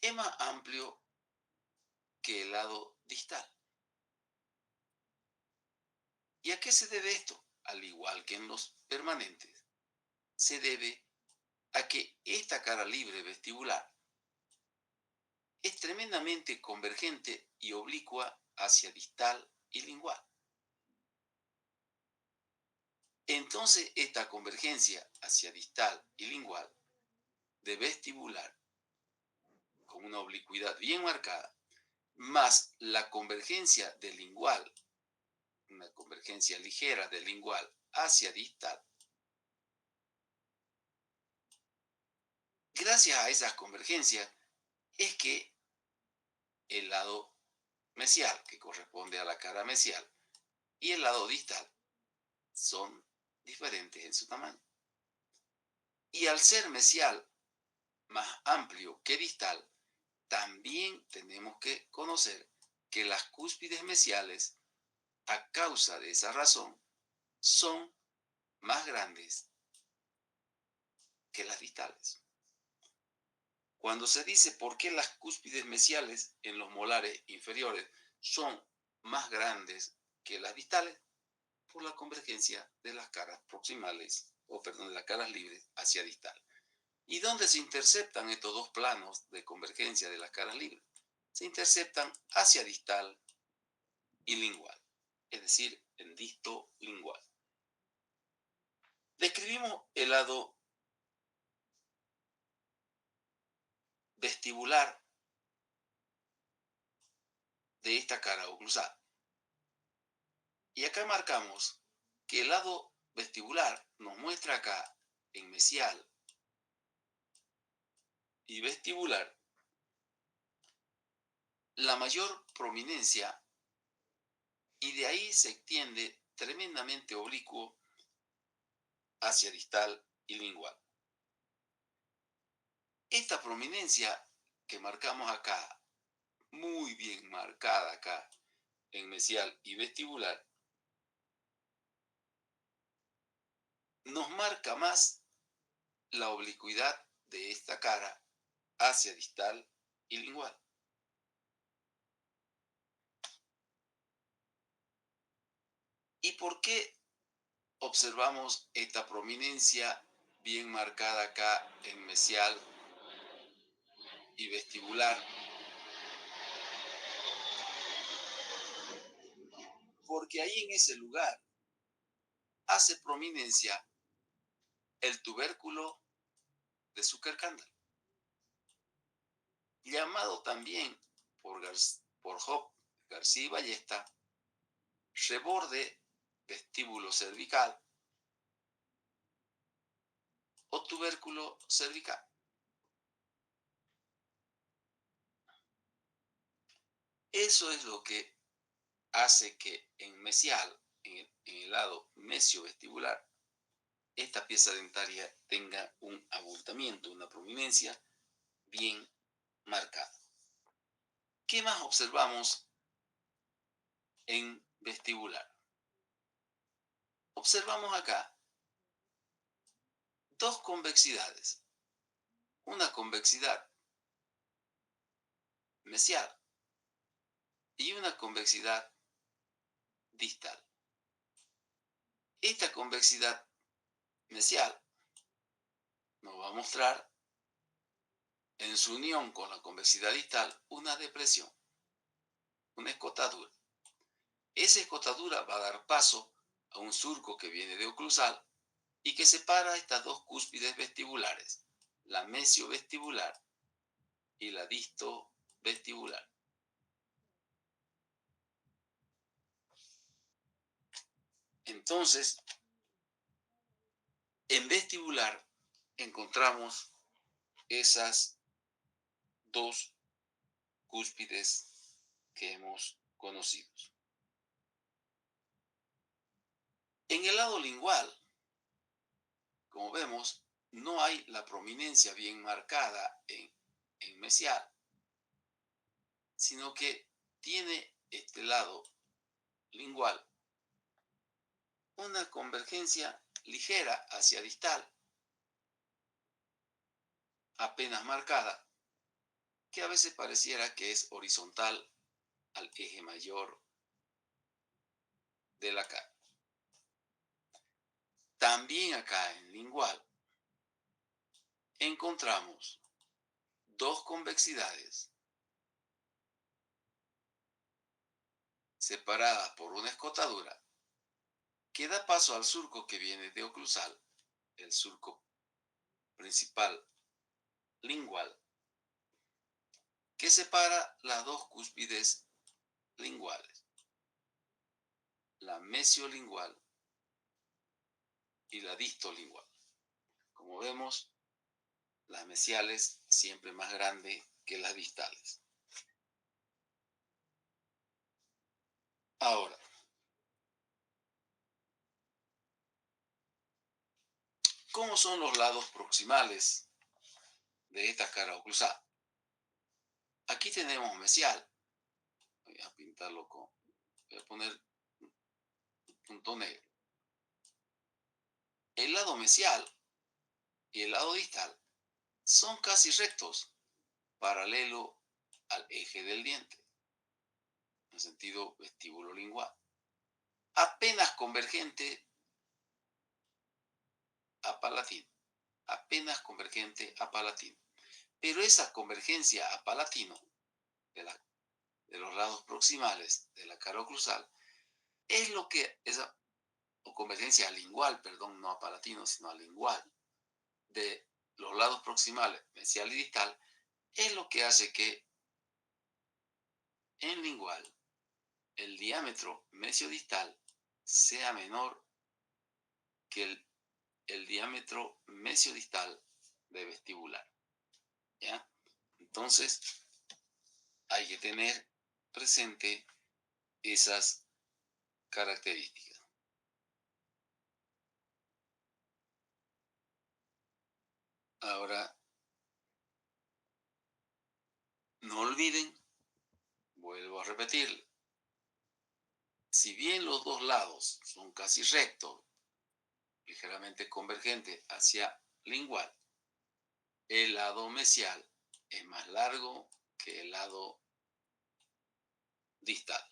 Speaker 1: es más amplio que el lado distal. ¿Y a qué se debe esto? Al igual que en los permanentes, se debe a que esta cara libre vestibular es tremendamente convergente y oblicua hacia distal y lingual. Entonces, esta convergencia hacia distal y lingual de vestibular, con una oblicuidad bien marcada, más la convergencia de lingual, una convergencia ligera de lingual hacia distal, gracias a esas convergencias es que el lado mesial, que corresponde a la cara mesial, y el lado distal son diferentes en su tamaño. Y al ser mesial más amplio que distal, también tenemos que conocer que las cúspides mesiales, a causa de esa razón, son más grandes que las distales. Cuando se dice por qué las cúspides mesiales en los molares inferiores son más grandes que las distales, por la convergencia de las caras proximales, de las caras libres hacia distal. ¿Y dónde se interceptan estos dos planos de convergencia de las caras libres? Se interceptan hacia distal y lingual, es decir, en disto lingual. Describimos el lado vestibular de esta cara oclusal. Y acá marcamos que el lado vestibular nos muestra acá en mesial y vestibular la mayor prominencia y de ahí se extiende tremendamente oblicuo hacia distal y lingual. Esta prominencia que marcamos acá, muy bien marcada acá en mesial y vestibular, nos marca más la oblicuidad de esta cara hacia distal y lingual. ¿Y por qué observamos esta prominencia bien marcada acá en mesial y vestibular? Porque ahí en ese lugar hace prominencia el tubérculo de Zuckerkandl, llamado también por Job García y Ballesta reborde vestíbulo cervical o tubérculo cervical. Eso es lo que hace que en mesial, en el lado mesiovestibular, esta pieza dentaria tenga un abultamiento, una prominencia bien marcada. ¿Qué más observamos en vestibular. Observamos acá dos convexidades. Una convexidad mesial y una convexidad distal. Esta convexidad mesial nos va a mostrar en su unión con la convexidad distal una depresión, una escotadura. Esa escotadura va a dar paso a un surco que viene de oclusal y que separa estas dos cúspides vestibulares, la mesiovestibular y la distovestibular. Entonces, en vestibular encontramos esas dos cúspides que hemos conocido. En el lado lingual, como vemos, no hay la prominencia bien marcada en mesial, sino que tiene este lado lingual una convergencia ligera hacia distal, apenas marcada, que a veces pareciera que es horizontal al eje mayor de la cara. También acá en lingual encontramos dos convexidades separadas por una escotadura que da paso al surco que viene de oclusal, el surco principal lingual, que separa las dos cúspides linguales, la mesiolingual y la distolingual. Como vemos, las mesiales siempre más grandes que las distales. Ahora, ¿cómo son los lados proximales de esta cara oclusal? Aquí tenemos mesial. Voy a pintarlo voy a poner un punto negro. El lado mesial y el lado distal son casi rectos, paralelo al eje del diente, en sentido vestíbulo-lingual. Apenas convergente a palatino. Apenas convergente a palatino. Pero esa convergencia a palatino de los lados proximales de la cara oclusal es lo que, o convergencia lingual, perdón, no a palatino, sino a lingual, de los lados proximales, mesial y distal, es lo que hace que en lingual el diámetro mesiodistal sea menor que el diámetro mesiodistal de vestibular. ¿Ya? Entonces, hay que tener presente esas características. Ahora, no olviden, vuelvo a repetir, si bien los dos lados son casi rectos, ligeramente convergentes hacia lingual, el lado mesial es más largo que el lado distal.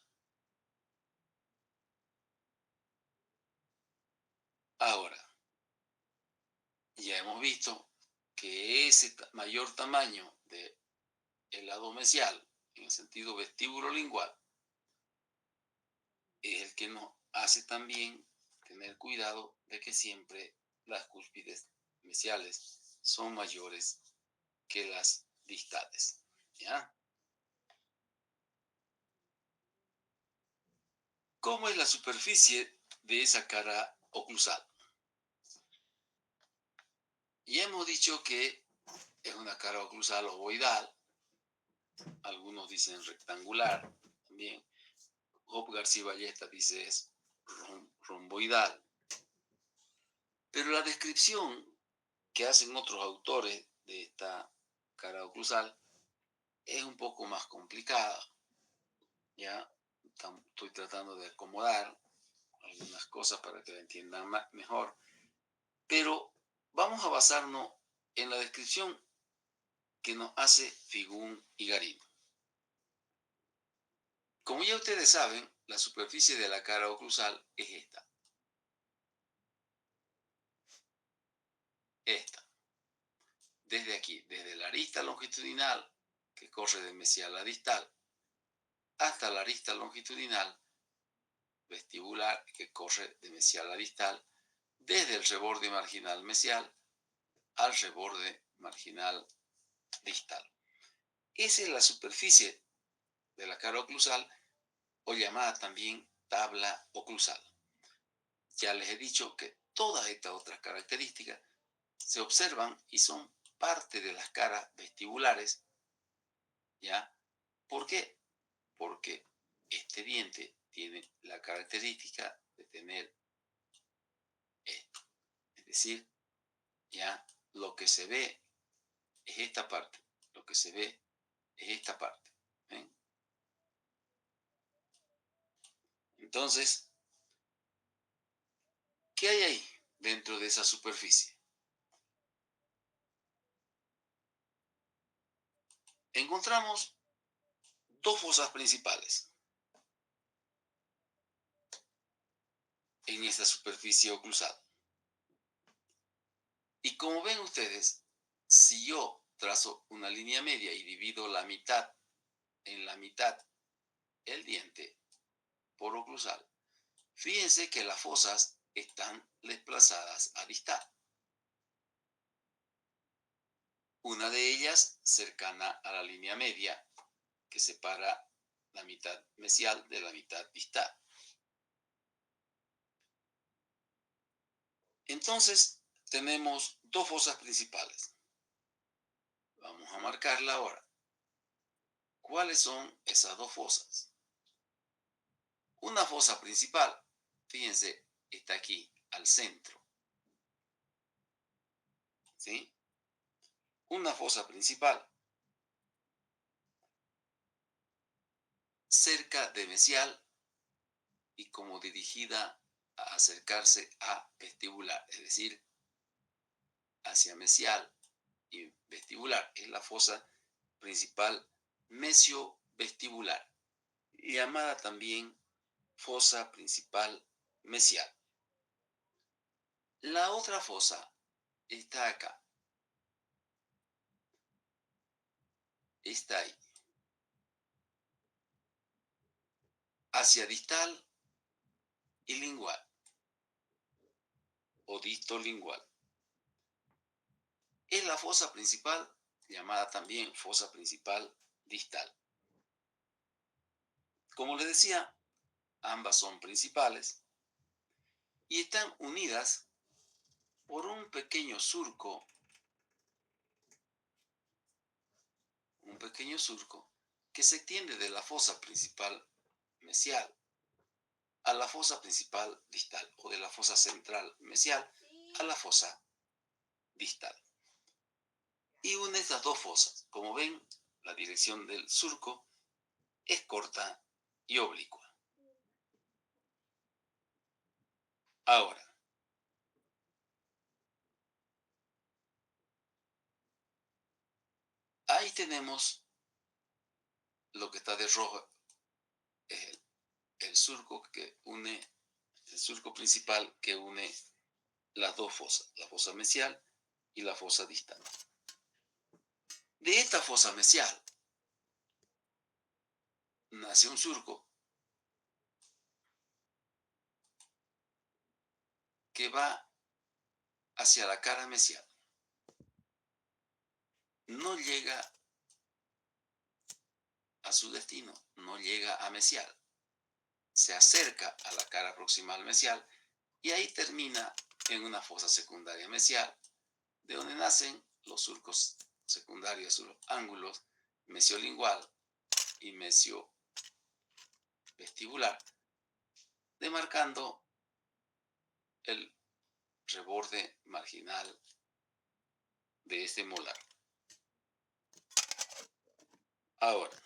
Speaker 1: Ahora, ya hemos visto que ese mayor tamaño del lado mesial, en el sentido vestíbulo-lingual, es el que nos hace también tener cuidado de que siempre las cúspides mesiales son mayores que las distales. ¿Ya? ¿Cómo es la superficie de esa cara oclusal? Y hemos dicho que es una cara oclusal ovoidal, algunos dicen rectangular, también Job García Ballesta dice es romboidal. Pero la descripción que hacen otros autores de esta cara oclusal es un poco más complicada, ¿ya? estoy tratando de acomodar algunas cosas para que la entiendan mejor, pero vamos a basarnos en la descripción que nos hace Figún y Garín. Como ya ustedes saben, la superficie de la cara oclusal es esta. Esta. Desde aquí, desde la arista longitudinal que corre de mesial a distal, hasta la arista longitudinal vestibular que corre de mesial a distal, desde el reborde marginal mesial al reborde marginal distal. Esa es la superficie de la cara oclusal, o llamada también tabla oclusal. Ya les he dicho que todas estas otras características se observan y son parte de las caras vestibulares, ¿ya? ¿Por qué? Porque este diente tiene la característica de tener esto. Es decir, ya lo que se ve es esta parte, lo que se ve es esta parte. ¿Ven? Entonces, ¿qué hay ahí dentro de esa superficie? Encontramos dos fosas principales en esta superficie oclusal. Y como ven ustedes, si yo trazo una línea media y divido la mitad en la mitad el diente por oclusal, fíjense que las fosas están desplazadas a distal. Una de ellas cercana a la línea media que separa la mitad mesial de la mitad distal. Entonces, tenemos dos fosas principales. Vamos a marcarla ahora. ¿Cuáles son esas dos fosas? Una fosa principal, fíjense, está aquí, al centro. ¿Sí? Una fosa principal cerca de mesial y como dirigida a acercarse a vestibular, es decir, hacia mesial y vestibular. Es la fosa principal mesiovestibular, llamada también fosa principal mesial. La otra fosa está acá. Está ahí. Hacia distal y lingual o distolingual. Es la fosa principal, llamada también fosa principal distal. Como les decía, ambas son principales y están unidas por un pequeño surco que se extiende de la fosa principal mesial a la fosa principal distal, o de la fosa central mesial a la fosa distal. Y une estas dos fosas. Como ven, la dirección del surco es corta y oblicua. Ahora, ahí tenemos lo que está de rojo, el surco principal que une las dos fosas, la fosa mesial y la fosa distal. De esta fosa mesial nace un surco que va hacia la cara mesial. No llega a su destino, no llega a mesial. Se acerca a la cara proximal mesial y ahí termina en una fosa secundaria mesial, de donde nacen los surcos secundarios, los ángulos mesiolingual y mesiovestibular, demarcando el reborde marginal de este molar. Ahora,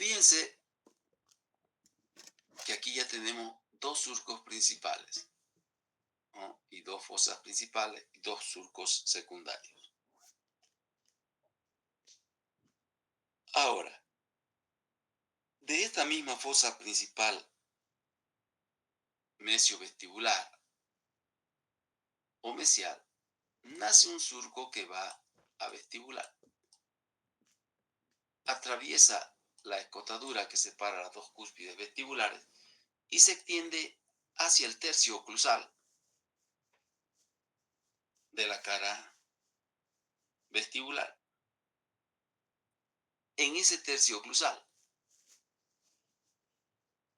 Speaker 1: Fíjense que aquí ya tenemos dos surcos principales, ¿no? Y dos fosas principales y dos surcos secundarios. Ahora, de esta misma fosa principal mesiovestibular o mesial, nace un surco que va a vestibular. Atraviesa la escotadura que separa las dos cúspides vestibulares y se extiende hacia el tercio oclusal de la cara vestibular. En ese tercio oclusal,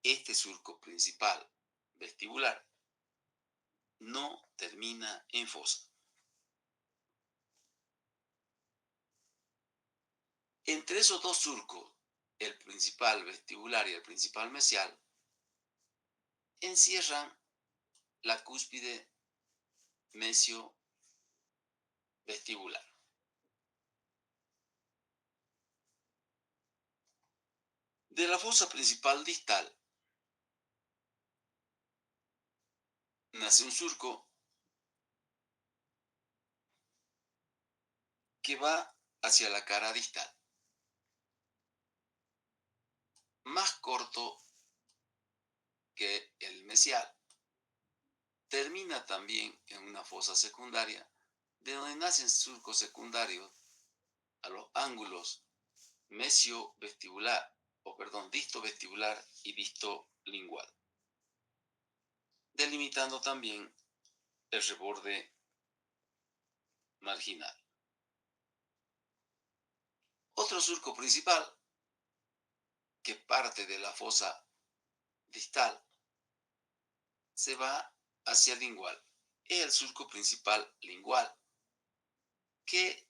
Speaker 1: este surco principal vestibular no termina en fosa. Entre esos dos surcos, el principal vestibular y el principal mesial, encierran la cúspide mesio-vestibular. De la fosa principal distal nace un surco que va hacia la cara distal, más corto que el mesial. Termina también en una fosa secundaria, de donde nacen surcos secundarios a los ángulos mesio-vestibular, disto-vestibular y disto-lingual, delimitando también el reborde marginal. Otro surco principal que parte de la fosa distal se va hacia el lingual. Es el surco principal lingual que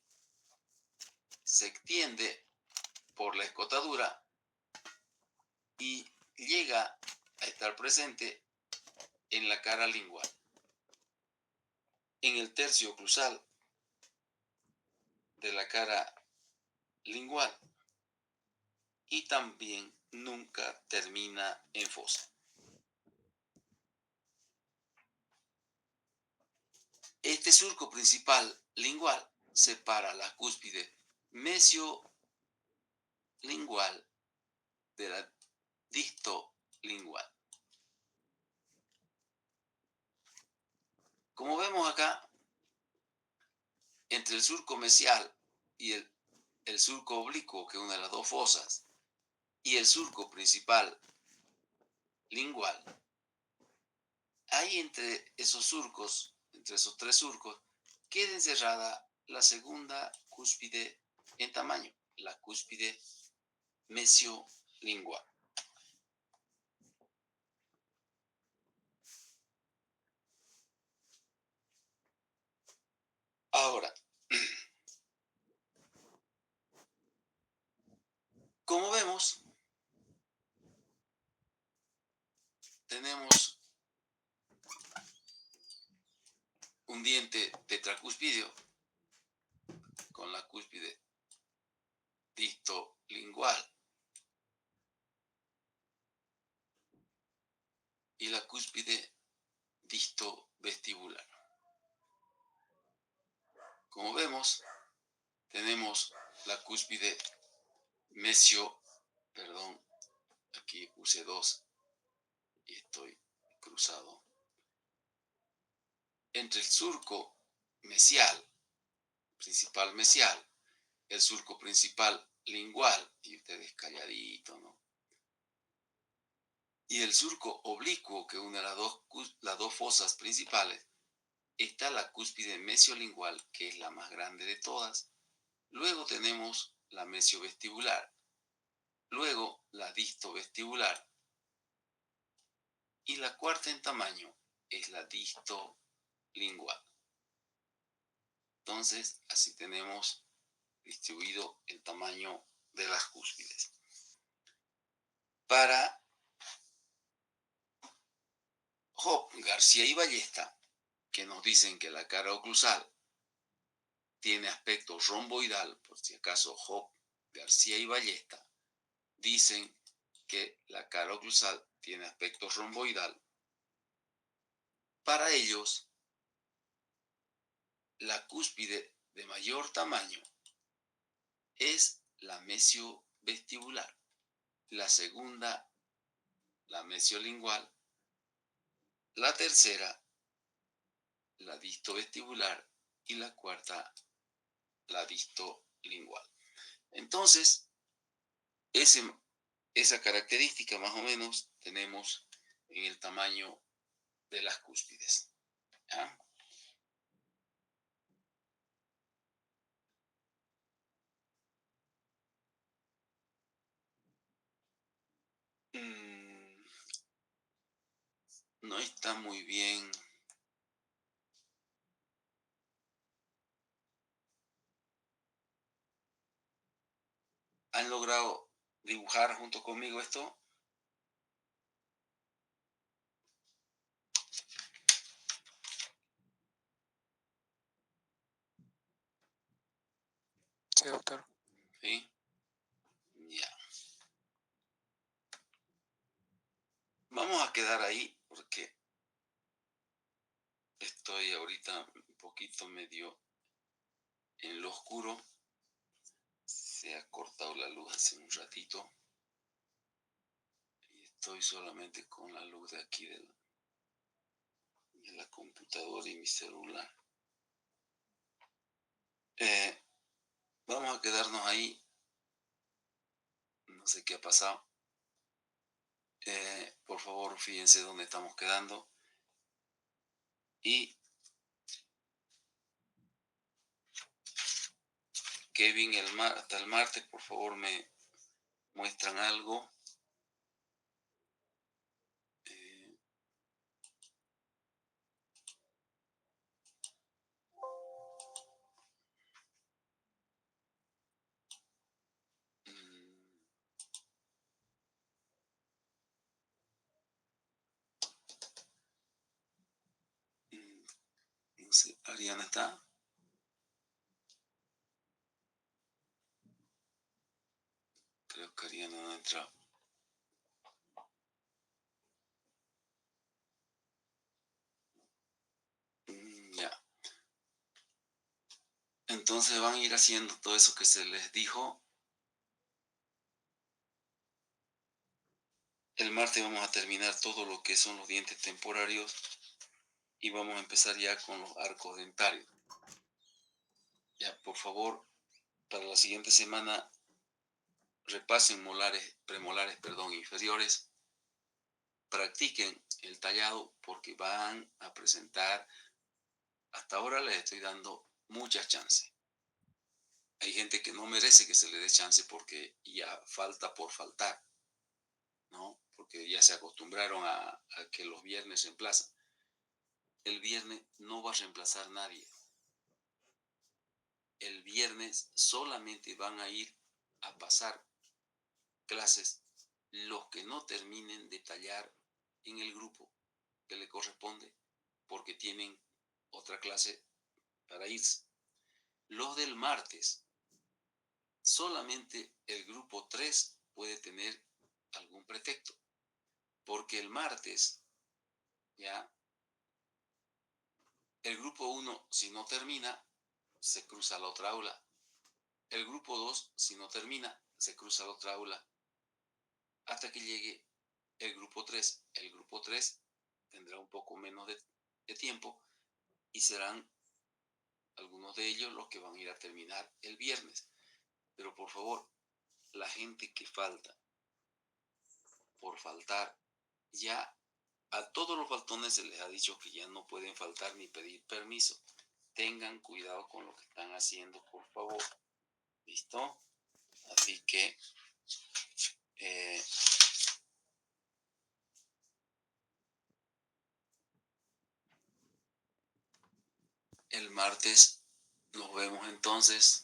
Speaker 1: se extiende por la escotadura y llega a estar presente en la cara lingual, en el tercio oclusal de la cara lingual, y también nunca termina en fosa. Este surco principal lingual separa la cúspide mesio-lingual de la disto-lingual. Como vemos acá, entre el surco mesial y el surco oblicuo que une las dos fosas y el surco principal lingual, ahí entre esos surcos, entre esos tres surcos, queda encerrada la segunda cúspide en tamaño, la cúspide mesiolingual. Ahora, como vemos, tenemos un diente tetracúspido con la cúspide distolingual y la cúspide distovestibular. Como vemos, tenemos la cúspide aquí puse 2 y estoy cruzado. Entre el surco mesial, principal mesial, el surco principal lingual, y ustedes calladito, ¿no? Y el surco oblicuo que une las dos fosas principales, está la cúspide mesiolingual, que es la más grande de todas. Luego tenemos la mesiovestibular, luego la distovestibular, y la cuarta en tamaño es la distolingual. Entonces, así tenemos distribuido el tamaño de las cúspides. Para Hop, García y Ballesta, que nos dicen que la cara oclusal tiene aspecto romboidal, por si acaso Hop, García y Ballesta dicen que la cara oclusal tiene aspecto romboidal. Para ellos, la cúspide de mayor tamaño es la mesiovestibular, la segunda, la mesiolingual, la tercera, la distovestibular, y la cuarta, la distolingual. Entonces, esa característica más o menos tenemos en el tamaño de las cúspides. ¿Ya? No está muy bien. ¿Han logrado dibujar junto conmigo esto?
Speaker 2: Sí, doctor.
Speaker 1: ¿Sí? Ya. Vamos a quedar ahí porque estoy ahorita un poquito medio en lo oscuro. Se ha cortado la luz hace un ratito. Y estoy solamente con la luz de aquí de la computadora y mi celular. Vamos a quedarnos ahí. No sé qué ha pasado. Por favor, fíjense dónde estamos quedando. Y Kevin, hasta el martes, por favor, me muestran algo. No sé, Ariana está. Creo que Ariana no ha entrado. Ya. Entonces van a ir haciendo todo eso que se les dijo. El martes vamos a terminar todo lo que son los dientes temporarios y vamos a empezar ya con los arcos dentarios. Ya, por favor, para la siguiente semana repasen premolares, inferiores. Practiquen el tallado porque van a presentar, hasta ahora les estoy dando muchas chances. Hay gente que no merece que se le dé chance porque ya falta por faltar, ¿no? Porque ya se acostumbraron a que los viernes reemplazan. El viernes no va a reemplazar nadie. El viernes solamente van a ir a pasar clases los que no terminen de tallar en el grupo que le corresponde porque tienen otra clase para irse. Los del martes, solamente el grupo 3 puede tener algún pretexto, porque el martes, ya, el grupo 1, si no termina, se cruza a la otra aula. El grupo 2, si no termina, se cruza a la otra aula. Hasta que llegue el grupo 3. El grupo 3 tendrá un poco menos de tiempo y serán algunos de ellos los que van a ir a terminar el viernes. Pero por favor, la gente que falta por faltar, ya a todos los faltones se les ha dicho que ya no pueden faltar ni pedir permiso. Tengan cuidado con lo que están haciendo, por favor. ¿Listo? Así que el martes nos vemos entonces.